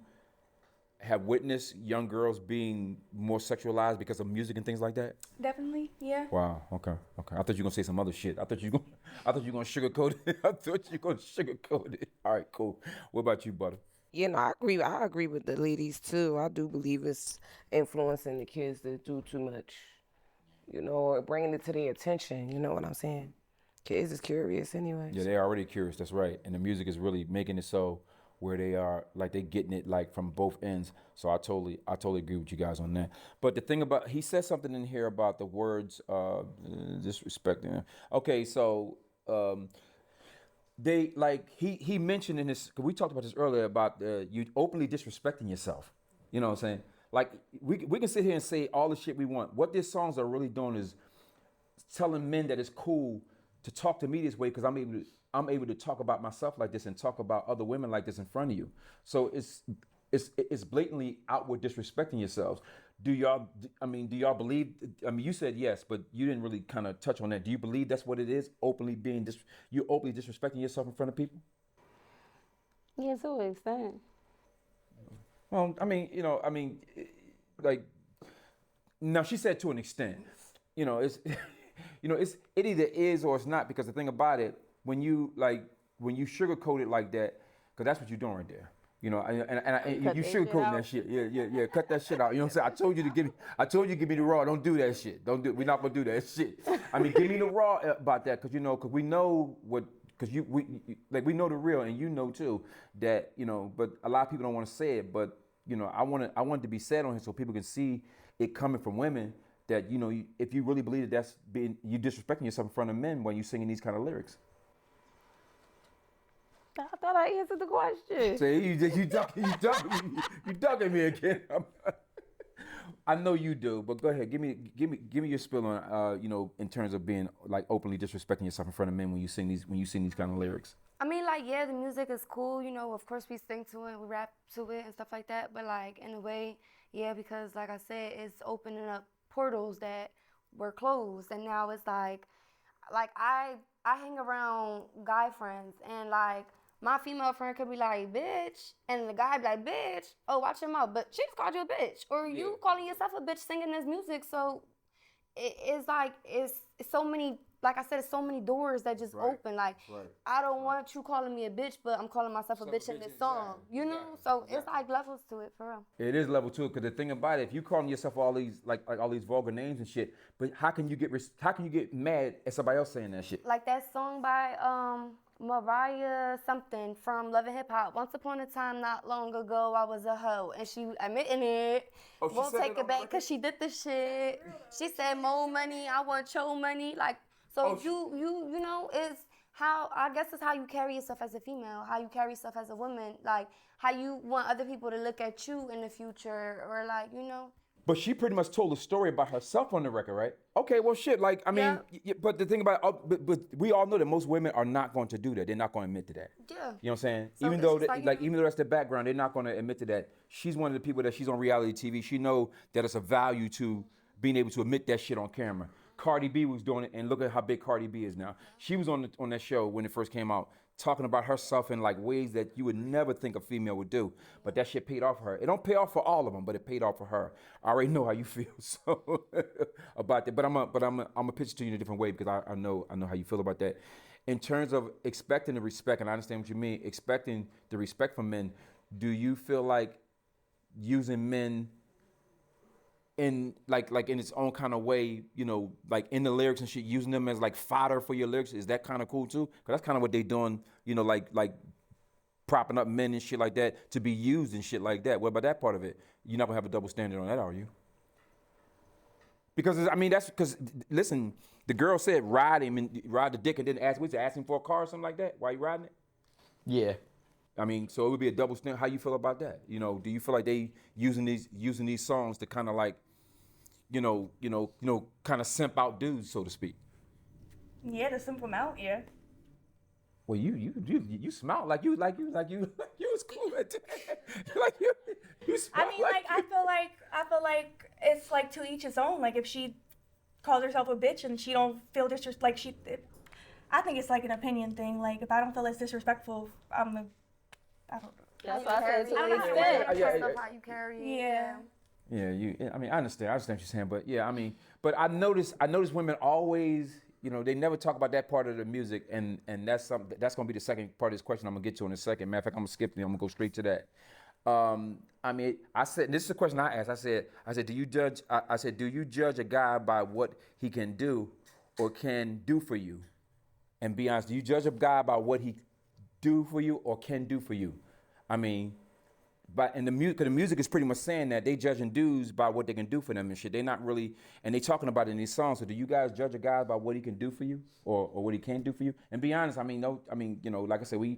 have witnessed young girls being more sexualized because of music and things like that? Definitely, yeah. Wow. Okay. I thought you were gonna say some other shit. I thought you were gonna sugarcoat it. I thought you were gonna sugarcoat it. All right, cool. What about you, Butter? You know, I agree with the ladies too. I do believe it's influencing the kids to do too much. You know, or bringing it to their attention. You know what I'm saying? Kids is curious anyway. Yeah, they're already curious. That's right. And the music is really making it so where they are, like, they getting it like from both ends. So I totally agree with you guys on that. But the thing about, he said something in here about the words disrespecting. Okay, so they, like, he mentioned in this, cause we talked about this earlier about you openly disrespecting yourself. You know what I'm saying? Like, we can sit here and say all the shit we want. What these songs are really doing is telling men that it's cool to talk to me this way, because I'm able to talk about myself like this and talk about other women like this in front of you. So it's blatantly outward disrespecting yourselves. Do y'all believe, you said yes, but you didn't really kind of touch on that. Do you believe that's what it is? You're openly disrespecting yourself in front of people? Yeah, to an extent. Well, like, now she said to an extent, it's, it either is or it's not, because the thing about it, when you sugarcoat it like that, because that's what you're doing right there. And you sugarcoating that shit. Yeah. Cut that shit out. You know what I'm saying? I told you to give me the raw. Don't do that shit. We're not gonna do that shit. Give me the raw about that, because we know what, because we know the real, and you know too that, but a lot of people don't want to say it, but I want it to be said on here so people can see it coming from women, that if you really believe that you disrespecting yourself in front of men when you're singing these kind of lyrics. I thought I answered the question. Say you ducking me again. I know you do, but go ahead. Give me your spill on, in terms of being like openly disrespecting yourself in front of men when you sing these kind of lyrics. I mean, like, yeah, the music is cool, of course we sing to it, we rap to it and stuff like that, but like, in a way, yeah, because like I said, it's opening up portals that were closed, and now it's like I hang around guy friends, and like, my female friend could be like, bitch, and the guy be like, bitch, oh, watch your mouth, but she just called you a bitch, or you calling yourself a bitch singing this music, so it's like, it's so many, like I said, it's so many doors that just open. Like, I don't want you calling me a bitch, but I'm calling myself a bitch in this song. So it's like levels to it, for real. It is level 2, because the thing about it, if you calling yourself all these like all these vulgar names and shit, but how can you get mad at somebody else saying that shit? Like that song by Mariah something from Love and Hip Hop. Once upon a time, not long ago, I was a hoe, and she admitting it. Oh, she won't said take it it back because she did the shit. She said more money, I want your money. Like, so you know, it's how, I guess it's how you carry yourself as a female, how you carry yourself as a woman, like how you want other people to look at you in the future, or like, But she pretty much told a story about herself on the record, right? Okay, well, shit. Like, I mean, but the thing about, but we all know that most women are not going to do that. They're not going to admit to that. Yeah. You know what I'm saying? So even though, even though that's their background, they're not going to admit to that. She's one of the people that she's on reality TV. She know that it's a value to being able to admit that shit on camera. Cardi B was doing it, and look at how big Cardi B is now. She was on that show when it first came out, talking about herself in like ways that you would never think a female would do. But that shit paid off for her. It don't pay off for all of them, but it paid off for her. I already know how you feel so about that. But I'm a pitch it to you in a different way, because I know how you feel about that. In terms of expecting the respect, and I understand what you mean, expecting the respect from men, do you feel like using men in like in its own kind of way, like in the lyrics and shit, using them as like fodder for your lyrics, is that kind of cool too? Because that's kind of what they doing, like propping up men and shit like that to be used and shit like that. What about that part of it? You're not gonna have a double standard on that, are you? Because I mean, that's because, listen, the girl said ride the dick, and then ask him for a car or something like that. Why you riding it? Yeah. I mean, so it would be a double standard. How you feel about that? Do you feel like they using these songs to kind of like, kind of simp out dudes, so to speak? Yeah, to simp them out, yeah. Well, you smile like you was cool at that. Like you smile. I mean, like I feel like it's like to each his own. Like if she calls herself a bitch and she don't feel I think it's like an opinion thing. Like if I don't feel it's disrespectful, I don't know. That's why I said to I the don't how you carry it. Yeah. Yeah, I mean, I understand what you're saying, but yeah, I mean, but I notice women always, they never talk about that part of the music, and that's gonna be the second part of this question I'm gonna get to in a second. Matter of fact, I'm gonna skip it. I'm gonna go straight to that. I mean, I said, this is a question I asked. I said, do you judge a guy by what he can do or can do for you? And be honest, do you judge a guy by what he do for you or can do for you? I mean, but in the music, because the music is pretty much saying that they judging dudes by what they can do for them and shit. They're not really, and they talking about it in these songs. So do you guys judge a guy by what he can do for you or what he can't do for you? And be honest, I mean, like I said, we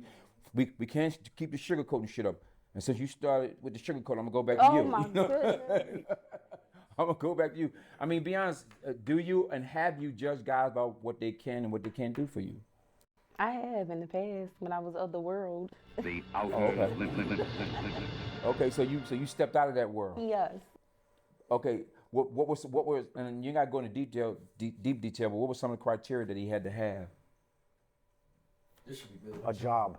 can't keep the sugarcoating shit up. And since you started with the sugarcoat, I'm gonna go back to you. Oh my goodness. I'm gonna go back to you. I mean, be honest, do you and have you judged guys by what they can and what they can't do for you? I have in the past when I was of the world. Okay, so you stepped out of that world. Yes. Okay, what was, and you gotta go into deep detail, but what was some of the criteria that he had to have? This should be good. A job.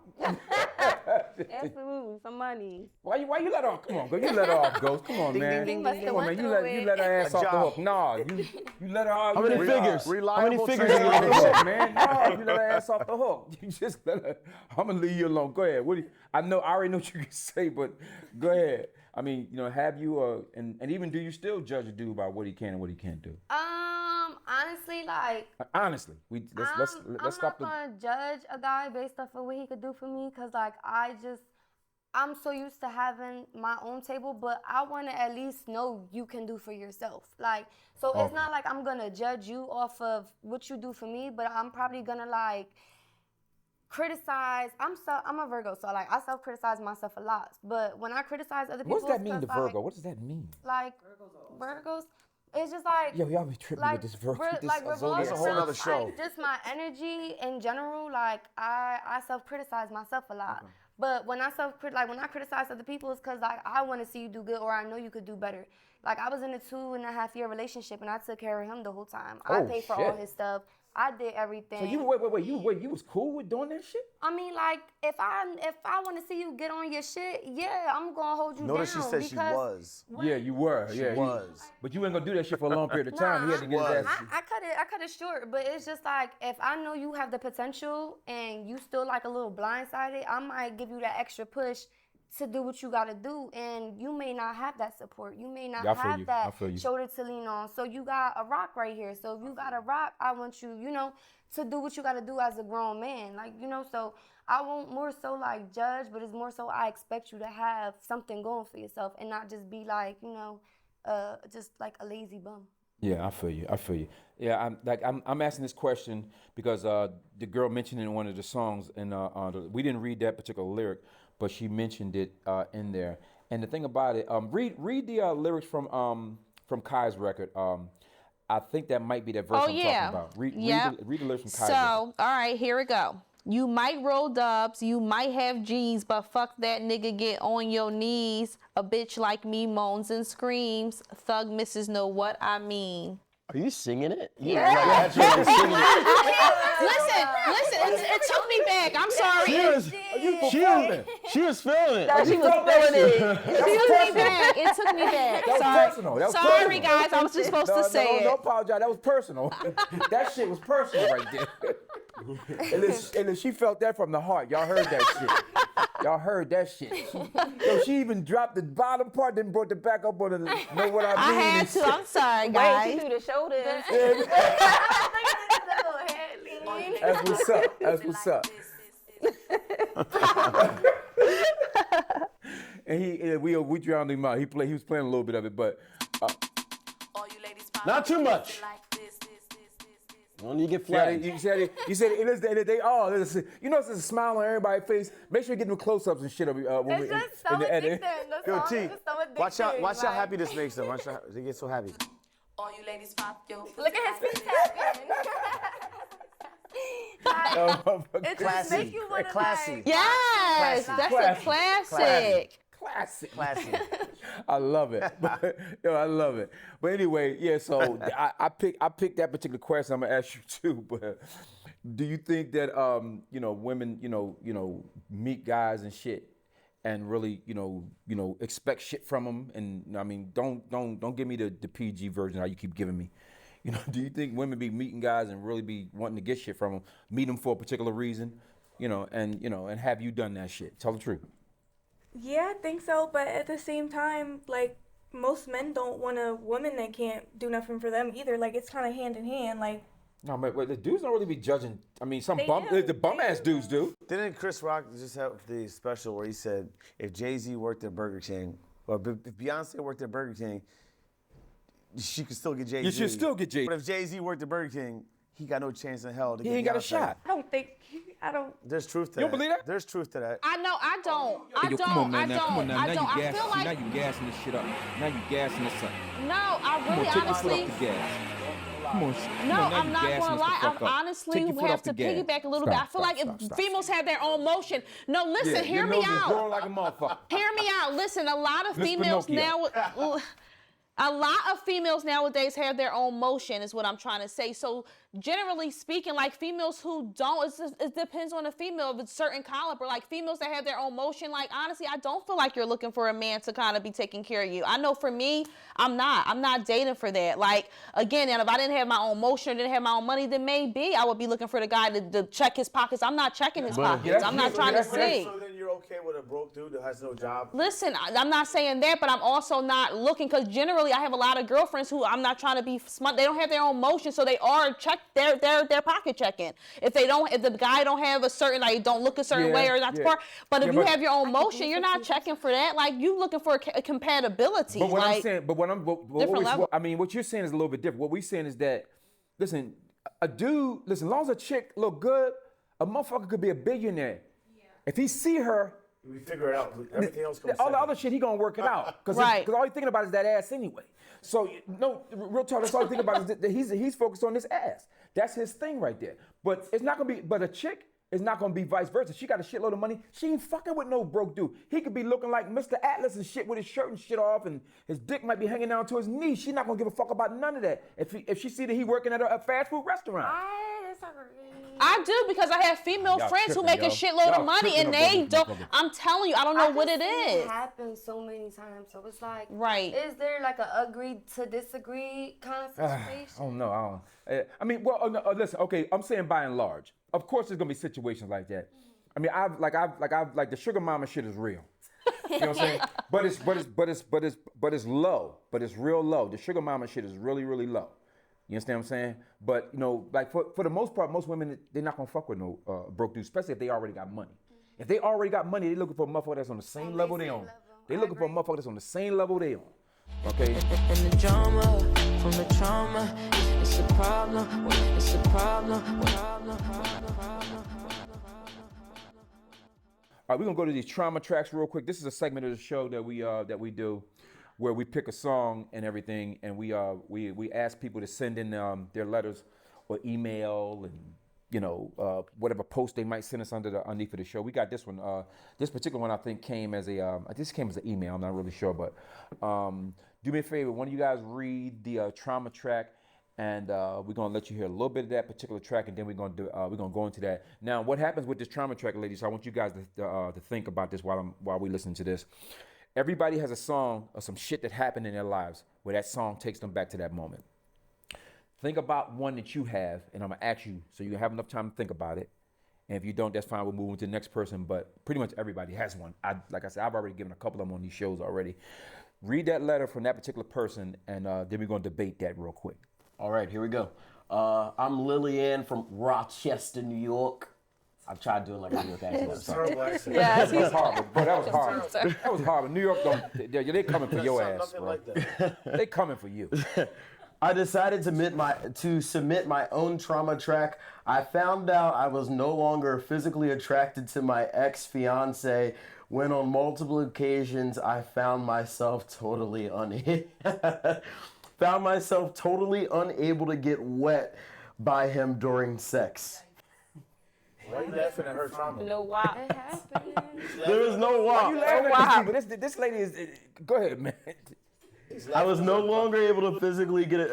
Absolutely, some money. Why you let her off? Come on, girl, you let her off, Ghost. Come on, man. He must have Come on, man. went You through let her ass A off the job. hook. Nah, you let her off. How many figures? Reliable figures You you let her got? off, man. No, you let her ass off the hook. You just let her. I'm gonna leave you alone. Go ahead. I already know what you can say, but go ahead. I mean, have you and even do you still judge a dude by what he can and what he can't do? Honestly, like, Honestly, let's I'm stop not gonna judge a guy based off of what he could do for me, cause like I'm so used to having my own table, but I want to at least know you can do for yourself. Like, so it's not like I'm gonna judge you off of what you do for me, but I'm probably gonna like criticize. I'm a Virgo, so like I self-criticize myself a lot. But when I criticize other people, What does that mean, it's the 'cause, Virgo? like, What does that mean? Like Virgos, it's just like Yo, y'all be tripping with this Virgo. This revolve zodiac. That's a whole nother around, show. like, just my energy in general. Like I self-criticize myself a lot. But when I criticize other people, it's because like I want to see you do good, or I know you could do better. Like I was in a 2.5-year relationship, and I took care of him the whole time. I Oh, paid for shit. all his stuff. I did everything. So you wait, you was cool with doing that shit? I mean, like, if I want to see you get on your shit, yeah, I'm gonna hold you Notice down. she said she was. Yeah, you were. She Yeah, was. But you ain't gonna do that shit for a long period of time. He had to get his ass. I cut it short, but it's just like if I know you have the potential and you still like a little blindsided, I might give you that extra push to do what you gotta do, and you may not have that support. You may not Yeah, I feel have you. that I feel you. shoulder to lean on. So you got a rock right here. So if you got a rock, I want you, to do what you gotta do as a grown man. Like, so I won't more so like judge, but it's more so I expect you to have something going for yourself and not just be like, just like a lazy bum. Yeah, I feel you. Yeah, I'm asking this question because the girl mentioned it in one of the songs, and we didn't read that particular lyric, but she mentioned it in there. And the thing about it, read the lyrics from Kai's record. I think that might be that verse I'm talking about. Read the lyrics from Kai's record. So, all right, here we go. You might roll dubs, you might have G's, but fuck that nigga, get on your knees. A bitch like me moans and screams. Thug misses know what I mean. Are you singing it? Yeah. Like, actually singing it. Listen, it took me back. I'm sorry. She was feeling it. No, she was feeling it. It took me back. That was personal. That was Sorry, personal. guys. I was just supposed to say it. Don't apologize. That was personal. That shit was personal right there. and then she felt that from the heart. Y'all heard that shit. Y'all heard that shit. She even dropped the bottom part, then brought the back up on the know what I mean. I had to. I'm sorry, guys. Wait, she threw the shoulders. That's what's up. That's what's up. And we drowned him out. He was playing a little bit of it, but Not too much. When you get flagged. You said it. They all. There's a smile on everybody's face. Make sure you get them close-ups and shit. When It's just so addicting. The Yo, song T, is just so addicting. watch how like- happy this makes them. Watch how they get so happy. All you ladies pop your Look at his feet tapping. It just make you want to Classy. like. Yes, Classy. that's a classic. Classic. I love it. I love it. But anyway, yeah. So I picked that particular question. I'm gonna ask you too. But do you think that women meet guys and shit and really expect shit from them? And I mean, don't give me the PG version how you keep giving me. Do you think women be meeting guys and really be wanting to get shit from them, meet them for a particular reason, and have you done that shit? Tell the truth. Yeah, I think so, but at the same time, like, most men don't want a woman that can't do nothing for them either. Like, it's kind of hand in hand, like. No, but the dudes don't really be judging. I mean, They do. the bum ass dudes do. Didn't Chris Rock just have the special where he said if Jay-Z worked at Burger King or if Beyonce worked at Burger King, she could still get Jay-Z. You should still get Jay-Z. But if Jay-Z worked at Burger King, he got no chance in hell to He get ain't got a Beyonce. shot. There's truth to that. You don't believe that? There's truth to that. I know. I don't. I Yo, don't. come on, man. I Now, come on don't. now. I Now don't. you I gassing. feel like Now you gassing this shit up. Now you gassing this up. no. I Come really on, take your foot honestly. off the gas. Come on. Come No, on, now I'm you not gassing gonna this lie. the I fuck up. honestly Take your foot have off to the gas. piggyback a little bit. I feel like if females have their own motion. No, listen. Yeah, Hear your me nose is out. growing like a motherfucker. Hear me out. Listen, a lot of Miss females Pinocchio. now. A lot of females nowadays have their own motion, is what I'm trying to say. So generally speaking, like females who don't, it depends on the female of a certain caliber. Like females that have their own motion, like honestly, I don't feel like you're looking for a man to kind of be taking care of you. I know for me, I'm not dating for that. Like again, and if I didn't have my own motion or didn't have my own money, then maybe I would be looking for the guy to check his pockets. I'm not checking his pockets. I'm not trying to see. So then you're okay with a broke dude that has no job? Listen, I'm not saying that, but I'm also not looking, because generally I have a lot of girlfriends who I'm not trying to be smart. They don't have their own motion, so they are their pocket checking. If the guy don't have a certain, like, don't look a certain way or not part. But if you have your own motion, you're not checking for that. Like, you looking for a compatibility. But what like, I'm saying, what you're saying is a little bit different. What we're saying is that, listen, as long as a chick look good, A motherfucker could be a billionaire. If he see her, We figure it out. Everything else comes all the second. other shit, he gonna work it out. Because Right. all he's thinking about is that ass anyway. So, no, real talk, that's all he's thinking about is that he's focused on this ass. That's his thing right there. But it's not gonna be, but a chick is not gonna be vice versa. She got a shitload of money. She ain't fucking with no broke dude. He could be looking like Mr. Atlas and shit with his shirt and shit off, and his dick might be hanging down to his knees. She's not gonna give a fuck about none of that. If she see that he working at a fast food restaurant. I disagree. I do, because I have female Y'all friends who tripping, make a yo. shitload Y'all of money tripping and on they those don't. motherfuckers. I'm telling you, I don't know what it just seen is. happens so many times, so it's like, Right. is there like a agree to disagree kind of situation? I don't know. I mean, well, listen. Okay, I'm saying by and large. Of course, there's gonna be situations like that. I mean, I've like the sugar mama shit is real. You know what I'm saying? But it's low. But it's real low. The sugar mama shit is really, really low. You understand what I'm saying? But you know, like for the most part, most women, they're not gonna fuck with no broke dude, especially if they already got money. If they already got money, they looking for a motherfucker that's on the same level they on. They looking for a motherfucker that's on the same level they on. Okay. And the drama from the trauma, it's a problem. It's a problem. All right, we're gonna go to these trauma tracks real quick. This is a segment of the show that we do, where we pick a song and everything, and we ask people to send in their letters or email and whatever post they might send us underneath of the show. We got this one. This particular one I think came as an email. I'm not really sure, but do me a favor. One of you guys read the trauma track. And we're gonna let you hear a little bit of that particular track, and then we're gonna go into that. Now, what happens with this trauma track, ladies? So I want you guys to think about this while we listen to this. Everybody has a song or some shit that happened in their lives where that song takes them back to that moment. Think about one that you have, and I'm gonna ask you so you have enough time to think about it. And if you don't, that's fine. We'll move on to the next person. But pretty much everybody has one. Like I said, I've already given a couple of them on these shows already. Read that letter from that particular person, and then we're gonna debate that real quick. All right, here we go. I'm Lillian from Rochester, New York. I've tried doing like a New York accent. I'm sorry. Yeah, that was horrible, bro. That was horrible. That was horrible. New York they coming for your ass, bro. Like that. They coming for you. I decided to submit my own trauma track. I found out I was no longer physically attracted to my ex-fiance when on multiple occasions I found myself totally unable to get wet by him during sex. Why are you laughing at her trauma? No wop. It happens. There was no Why you wop. laughing at these people? This lady is. Go ahead, man. I was no longer able to physically get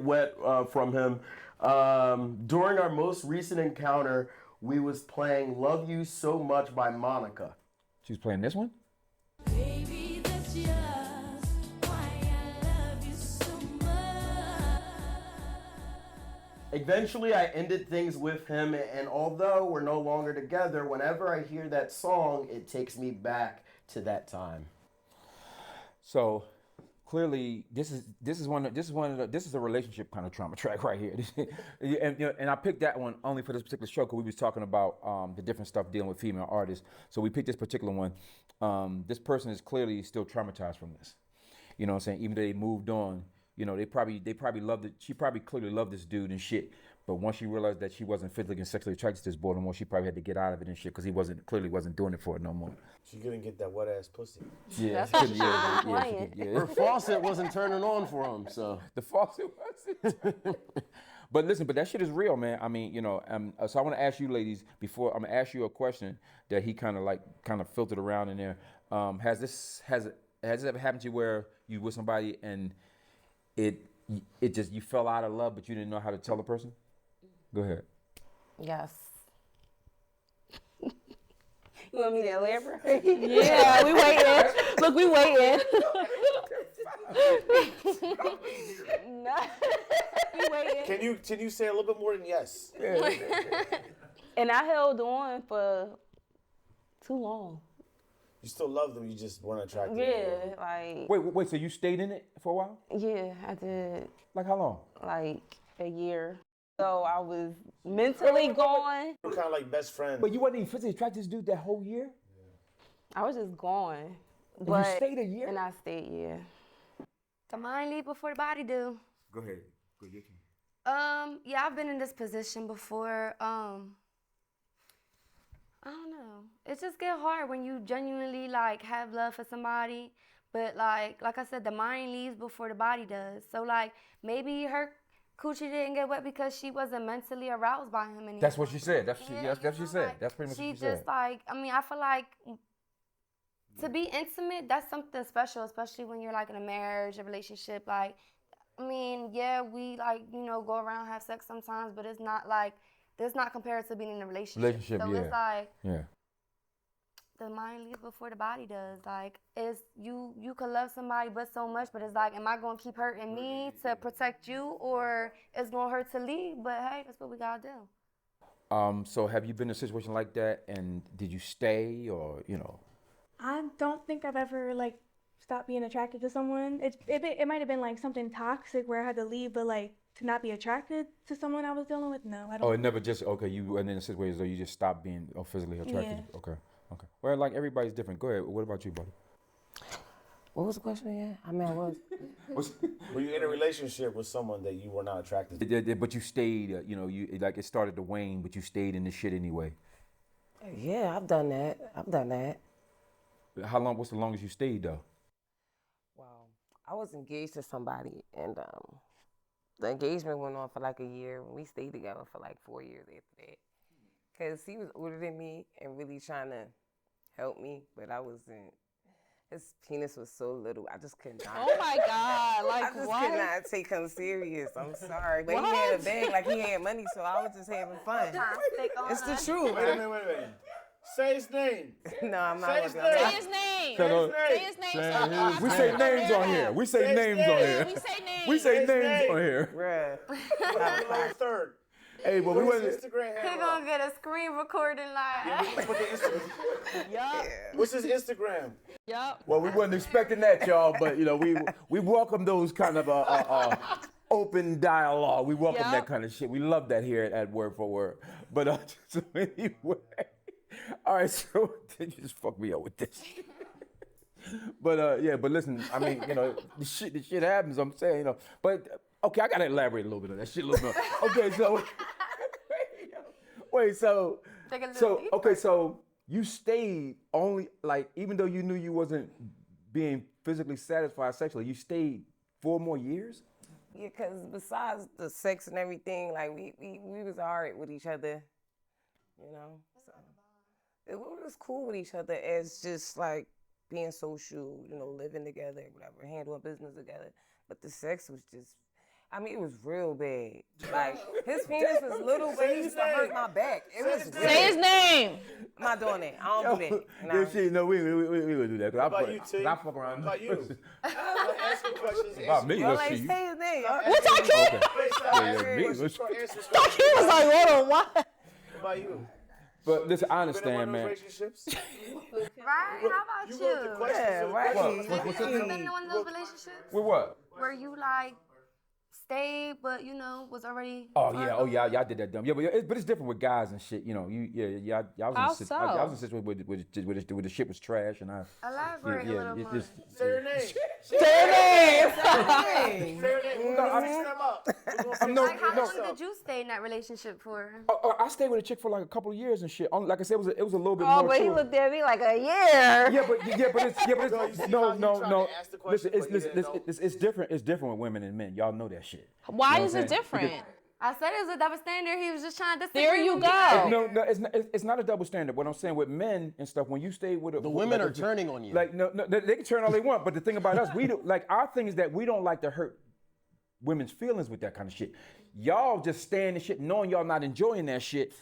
wet from him. During our most recent encounter, we was playing "Love You So Much" by Monica. She's playing this one. Baby, that's just why I love you so much. Eventually, I ended things with him, and although we're no longer together, whenever I hear that song, it takes me back to that time. So clearly, this is a relationship kind of trauma track right here. and I picked that one only for this particular show because we was talking about the different stuff dealing with female artists. So we picked this particular one. This person is clearly still traumatized from this. You know what I'm saying? Even though they moved on, you know, they probably loved it. She probably clearly loved this dude and shit. But once she realized that she wasn't physically and sexually attracted to this boy no more, she probably had to get out of it and shit because he clearly wasn't doing it for it no more. She couldn't get that wet ass pussy. Yeah, That's what she was playing. Her faucet wasn't turning on for him, so. The faucet wasn't. But listen, but that shit is real, man. I mean, you know, so I want to ask you ladies, before I'm going to ask you a question that he kind of filtered around in there. Has it ever happened to you where you with somebody and it just, you fell out of love, but you didn't know how to tell the person? Go ahead. Yes. You want me to elaborate? Yeah, we waiting. Look, we waiting. No. We waiting. Can you say a little bit more than yes? And I held on for too long. You still love them, you just weren't attracted. Yeah, like. Wait, so you stayed in it for a while? Yeah, I did. Like how long? Like a year. So I was mentally gone. We're kind of like best friends. But you wasn't even physically attracted to this dude that whole year? I was just gone. And But, you stayed a year? And I stayed, yeah. The mind leave before the body do. Go ahead. Go ahead. Yeah, I've been in this position before. I don't know. It just get hard when you genuinely like have love for somebody, but like I said, the mind leaves before the body does. So like maybe her coochie didn't get wet because she wasn't mentally aroused by him anymore. That's what she said. That's what she said. That's pretty much She what she said. just like, I mean, I feel like to be intimate, that's something special, especially when you're like in a marriage, a relationship. Like, I mean, yeah, we like, you know, go around have sex sometimes, but it's not like, it's not compared to being in a relationship. So yeah. it's like, Yeah. the mind leaves before the body does. Like, it's you could love somebody but so much, but it's like, am I gonna keep hurting me to protect you, or it's gonna hurt to leave? But hey, that's what we gotta do. So have you been in a situation like that, and did you stay, or you know? I don't think I've ever like stopped being attracted to someone. It might have been like something toxic where I had to leave, but like to not be attracted to someone I was dealing with, no, I don't. Oh, it never just you went in a situation where you just stopped being physically attracted. Yeah. Okay. Well, like everybody's different. Go ahead. What about you, buddy? What was the question again? I mean, I was. Were you in a relationship with someone that you were not attracted to? But you stayed. You know, you like it started to wane, but you stayed in the shit anyway. Yeah, I've done that. How long? What's the longest you stayed though? Wow. I was engaged to somebody, and the engagement went on for like a year. We stayed together for like 4 years after that. Because he was older than me and really trying to help me, but I wasn't. His penis was so little, I just could not. Oh my God, like I just what? could not take him serious. I'm sorry. But he had a bag, like he had money, so I was just having fun. It's the truth. Wait a minute. Say his name. No, I'm not. Say his looking. name. Say his name. Say Say his name. We say names on here. We say names on here. We say names. We say names on here. Bruh. Third. Hey, but we What's wasn't. his Instagram He handle? gonna get a screen recording like. Put the Instagram. Yup. What's his Instagram? Yup. Well, we wasn't expecting that, y'all, but you know, we welcome those kind of open dialogue. We welcome that kind of shit. We love that here at Word for Word. But so anyway, all right. So you just fuck me up with this. But yeah, but listen, I mean, you know, the shit happens. I'm saying, you know, but okay, I gotta elaborate a little bit on that shit a little bit. Okay, so wait, so okay, so you stayed only like even though you knew you wasn't being physically satisfied sexually, you stayed 4 more years? Yeah, because besides the sex and everything, like we was alright with each other, you know. So it was cool with each other as just like being social, you know, living together, whatever, handling business together. But the sex was just, I mean, it was real bad. Like, his penis was little, but he used to hurt my back. It was real. Say his name. I'm not doing that. I don't do that. Nah. Yeah, shit, no, we would do that. What about you, T? I fuck around. What about you? Ask him questions. About me, Well, let's like, see. say his name. What's that kid? Me, He was like, hold on, what? What about you? But listen, I Been in one understand, of those man. relationships? Right? How about You wrote the you? questions. Yeah, so right. questions. Have you been in one of those relationships With what? where you like stayed, but you know was already? Oh yeah, y'all did that dumb. Yeah, but it's different with guys and shit. You know, y'all was in a situation where the shit was trash, and I. Elaborate a little more. Say your name. Say your name. Say your name. We're gonna fix them up. Like, how long did you stay in that relationship for? I stayed with a chick for like a couple of years and shit. Like I said, it was a little bit Oh, more. but to he it. looked at me like a year. Yeah, but it's no. to ask the question, Listen, but you didn't know? it's different. It's different with women and men. Y'all know that shit. Why You know is what it I'm saying? different? I said it was a double standard. He was just trying to. There you go. No, it's not a double standard. What I'm saying with men and stuff, when you stay with The women are turning on you. Like no, they can turn all they want. But the thing about us, we do like our thing is that we don't like to hurt women's feelings with that kind of shit. Y'all just stand and shit, knowing y'all not enjoying that shit.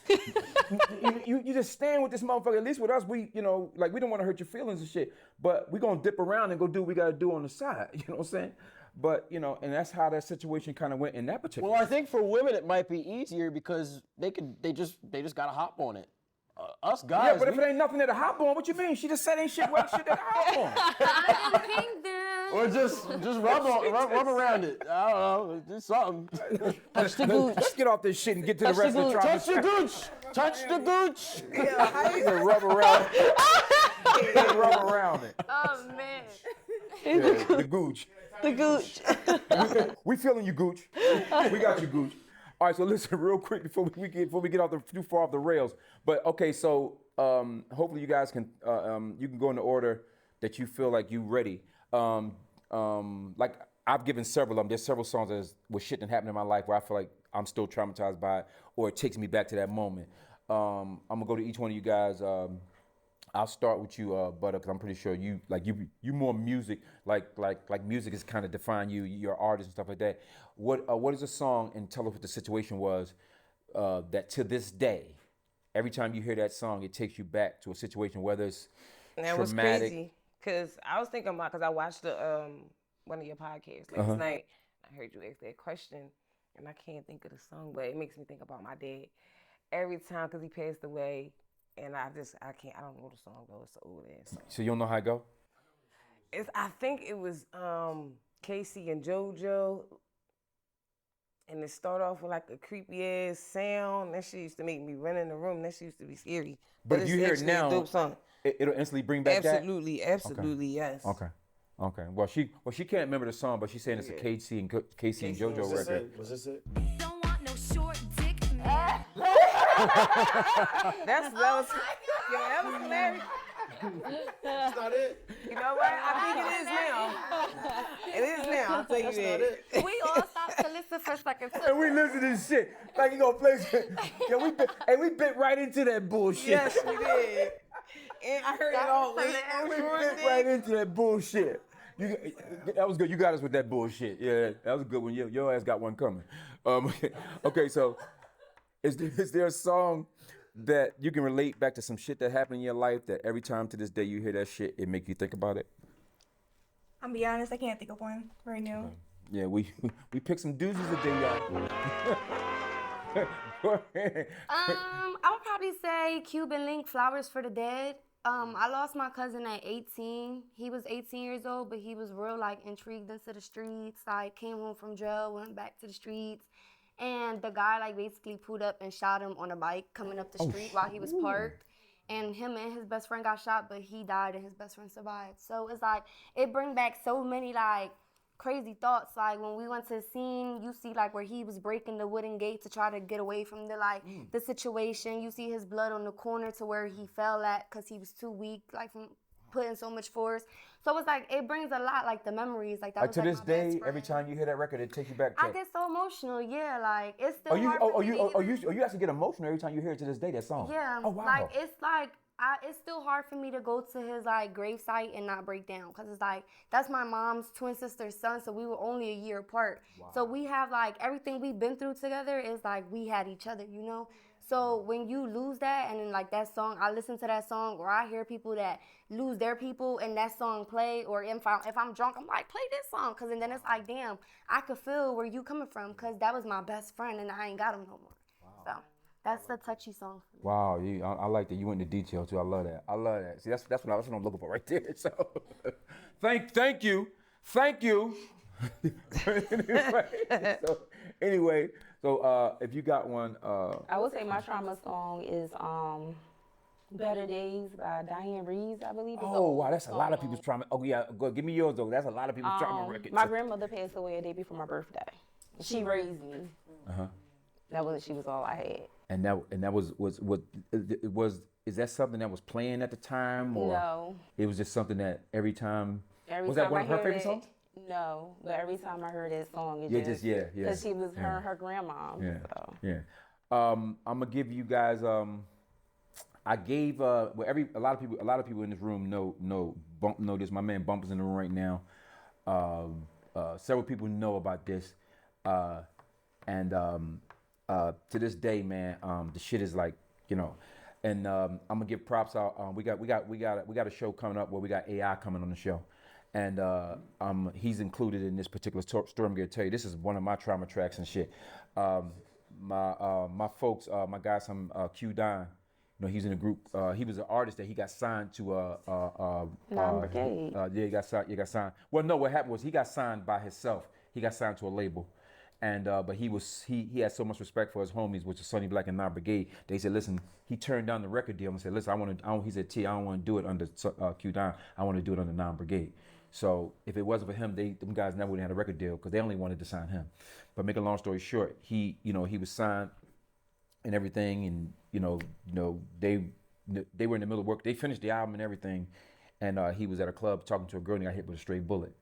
you just stand with this motherfucker. At least with us, we like we don't want to hurt your feelings and shit. But we gonna dip around and go do what we gotta do on the side. You know what I'm saying? But and that's how that situation kind of went in that particular. Well, I think for women it might be easier because they just gotta hop on it. Us guys. Yeah, but if it ain't nothing that a hop on, what you mean? She just said ain't shit shit that hop on. Or just rub around it. I don't know, do something. Touch the gooch. Let's get off this shit and get to the rest of the Touch the gooch. Touch the gooch. Yeah, rub around. Rub around it. Oh man. Yeah, the gooch. The gooch. We feeling you, gooch. We got you, gooch. All right, so listen real quick before we get off too far off the rails. But okay, so hopefully you guys can you can go in the order that you feel like you ready. Like I've given several of them. There's several songs that was shit that happened in my life where I feel like I'm still traumatized by it, or it takes me back to that moment. I'm gonna go to each one of you guys. I'll start with you, Butter, because I'm pretty sure you more music, like music has kind of defined you, your artist and stuff like that. What is a song, and tell us what the situation was, that to this day, every time you hear that song, it takes you back to a situation, whether it's That was traumatic. crazy, cause I was thinking about, cause I watched the one of your podcasts last night. I heard you ask that question, and I can't think of the song, but it makes me think about my dad every time, cause he passed away. And I don't know the song though. It's an old ass song. So you don't know how it go? I think it was Casey and JoJo, and it started off with like a creepy ass sound. That shit used to make me run in the room. That shit used to be scary. But if you hear it now, a dope song. It'll instantly bring back absolutely, that? Absolutely, yes. Okay. Well, she can't remember the song, but she's saying it's a Casey and JoJo record. Was this it? Don't want no short dick. That was hilarious. That's not it. You know what? I think it is now. It is now. I'll tell you that. We all stopped to listen for a second. And we listen to this shit like you gonna play shit. Yeah, we bit right into that bullshit. Yes, we did. And I heard it all late. We bit right into that bullshit. That was good. You got us with that bullshit. Yeah, that was a good one. Your ass got one coming. Okay, so is there a song that you can relate back to some shit that happened in your life that every time to this day you hear that shit, it make you think about it? I'm be honest, I can't think of one right now. Yeah, we picked some doozies today, y'all. Go ahead. I would probably say Cuban Link, Flowers for the Dead. I lost my cousin at 18. He was 18 years old, but he was real like intrigued into the streets. Like came home from jail, went back to the streets. And the guy like basically pulled up and shot him on a bike coming up the street while he was parked. And him and his best friend got shot, but he died and his best friend survived. So it's like, it brings back so many like crazy thoughts. Like when we went to the scene, you see like where he was breaking the wooden gate to try to get away from the situation. You see his blood on the corner to where he fell at because he was too weak, like from putting so much force. So it's like, it brings a lot, like the memories. Like that was to like, this my day, best friend. every time you hear that record, it takes you back to I get so emotional, yeah. Like it's still hard for me to you actually get emotional every time you hear it to this day, that song? Yeah. Oh, wow. Like it's still hard for me to go to his like gravesite and not break down, because it's like that's my mom's twin sister's son, so we were only a year apart. Wow. So we have like everything we've been through together is like we had each other, you know. So when you lose that, and then like that song, I listen to that song, or I hear people that lose their people and that song play, or if I'm drunk, I'm like, play this song, because then it's like, damn, I could feel where you coming from, because that was my best friend and I ain't got him no more. Wow. So that's the touchy song for me. Wow, I like that. You went into detail too. I love that. See, that's what I'm looking for right there. So, thank you. Anyway, if you got one, I would say my trauma song is "Better Days" by Diane Reeves, I believe. Oh wow, that's a lot of people's trauma. Oh yeah, go give me yours though. That's a lot of people's trauma records. My grandmother passed away a day before my birthday. She raised me. She was all I had. And that was is that something that was playing at the time, or no? It was just something that every time. Was that one of her favorite songs? No, but every time I heard that song, it just because she was her grandma. Yeah, so. yeah. I'm gonna give you guys. I gave a lot of people in this room know this. My man Bump is in the room right now. Several people know about this, and to this day, man, the shit is like, you know. And I'm gonna give props out. We got a show coming up where we got AI coming on the show, and he's included in this particular story. I'm gonna tell you, this is one of my trauma tracks and shit. My folks, my guy, Q Don, you know, he's in a group. He was an artist that he got signed to. Non-brigade. Yeah, he got signed. Well, no, what happened was he got signed by himself. He got signed to a label. And but he had so much respect for his homies, which is Sonny Black and Non Brigade. They said, listen, he turned down the record deal and said, listen, he said, T, I don't want to do it under Q Don. I want to do it under Non Brigade. So if it wasn't for him, them guys never would have had a record deal because they only wanted to sign him. But make a long story short, he was signed and everything, and they were in the middle of work. They finished the album and everything, and he was at a club talking to a girl and he got hit with a stray bullet.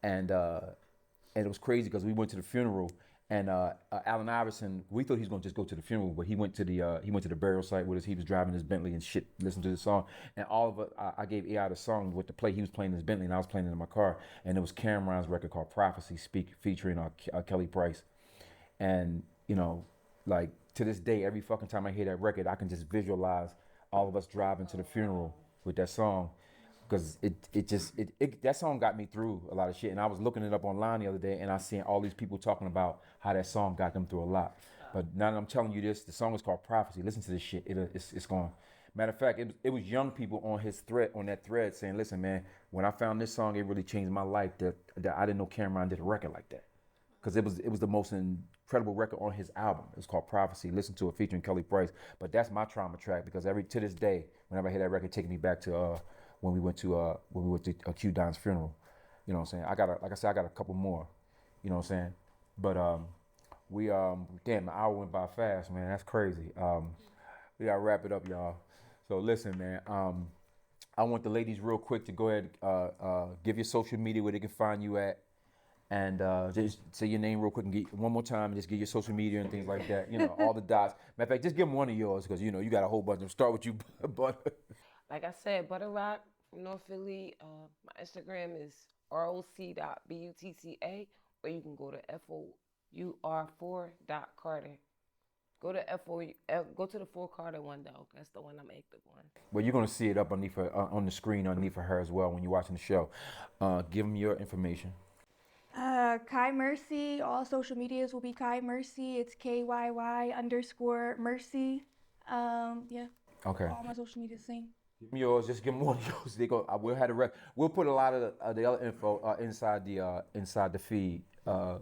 And it was crazy because we went to the funeral, and Allen Iverson, we thought he was gonna just go to the funeral, but he went to the burial site with us. He was driving his Bentley and shit, listening to the song, and all of it. I gave AI the song with the play. He was playing his Bentley, and I was playing it in my car, and it was Cameron's record called Prophecy, featuring Kelly Price, and like to this day, every fucking time I hear that record, I can just visualize all of us driving to the funeral with that song. Because that song got me through a lot of shit. And I was looking it up online the other day, and I seen all these people talking about how that song got them through a lot. But now that I'm telling you this, the song is called Prophecy. Listen to this shit. It's gone. Matter of fact, it was young people on that thread saying, listen, man, when I found this song, it really changed my life. That I didn't know Cameron did a record like that. Because it was the most incredible record on his album. It's called Prophecy. Listen to it, featuring Kelly Price. But that's my trauma track, because to this day, whenever I hear that record, taking me back to when we went to Q Don's funeral. You know what I'm saying? I got a couple more. You know what I'm saying? But damn, the hour went by fast, man. That's crazy. We gotta wrap it up, y'all. So listen, man. I want the ladies real quick to go ahead, give your social media where they can find you at, and just say your name real quick and get one more time, and just give your social media and things like that. All the dots. Matter of fact, just give them one of yours, because you got a whole bunch of them. Start with you, Butter. Like I said, Butter Rock from North Philly. My Instagram is roc.butca, or you can go to four.carter. Go to the 4 Carter one though. That's the one I'm active on. Well, you're gonna see it up underneath her, on the screen underneath her as well when you're watching the show. Give them your information. Kai Mercy. All social medias will be Kai Mercy. It's KYY_Mercy. Yeah. Okay. All my social media same. Give them yours. Just give them one of yours. We'll have We'll put a lot of the other info inside the feed. All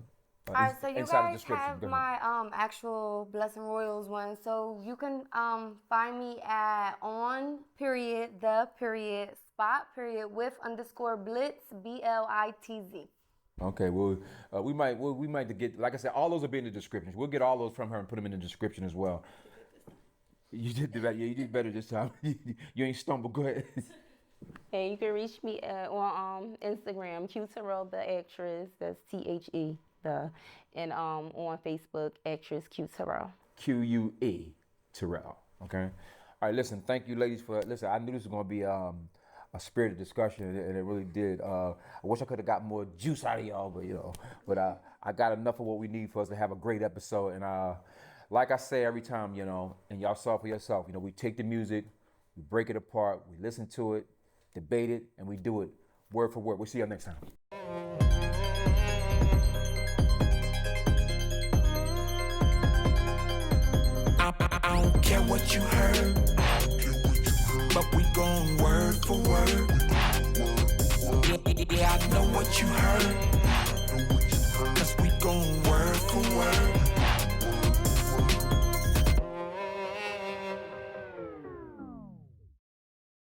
right, so you guys have my actual Blessing Royals one. So you can find me at on_the_spot_with_blitz BLITZ. Okay, well, we might get, like I said, all those will be in the description. We'll get all those from her and put them in the description as well. You did better. Yeah, you did better this time. You ain't stumbled. Go ahead. And you can reach me on Instagram, Q Terrell the actress. That's THE and on Facebook, actress Q Terrell. QUE Terrell. Okay. All right. Listen. Thank you, ladies, for listen. I knew this was gonna be a spirited discussion, and it really did. I wish I could have got more juice out of y'all, but I got enough of what we need for us to have a great episode. And like I say every time, and y'all saw for yourself, we take the music, we break it apart, we listen to it, debate it, and we do it word for word. We'll see y'all next time. I don't care what you heard, but we going word for word. Yeah, I know what you heard.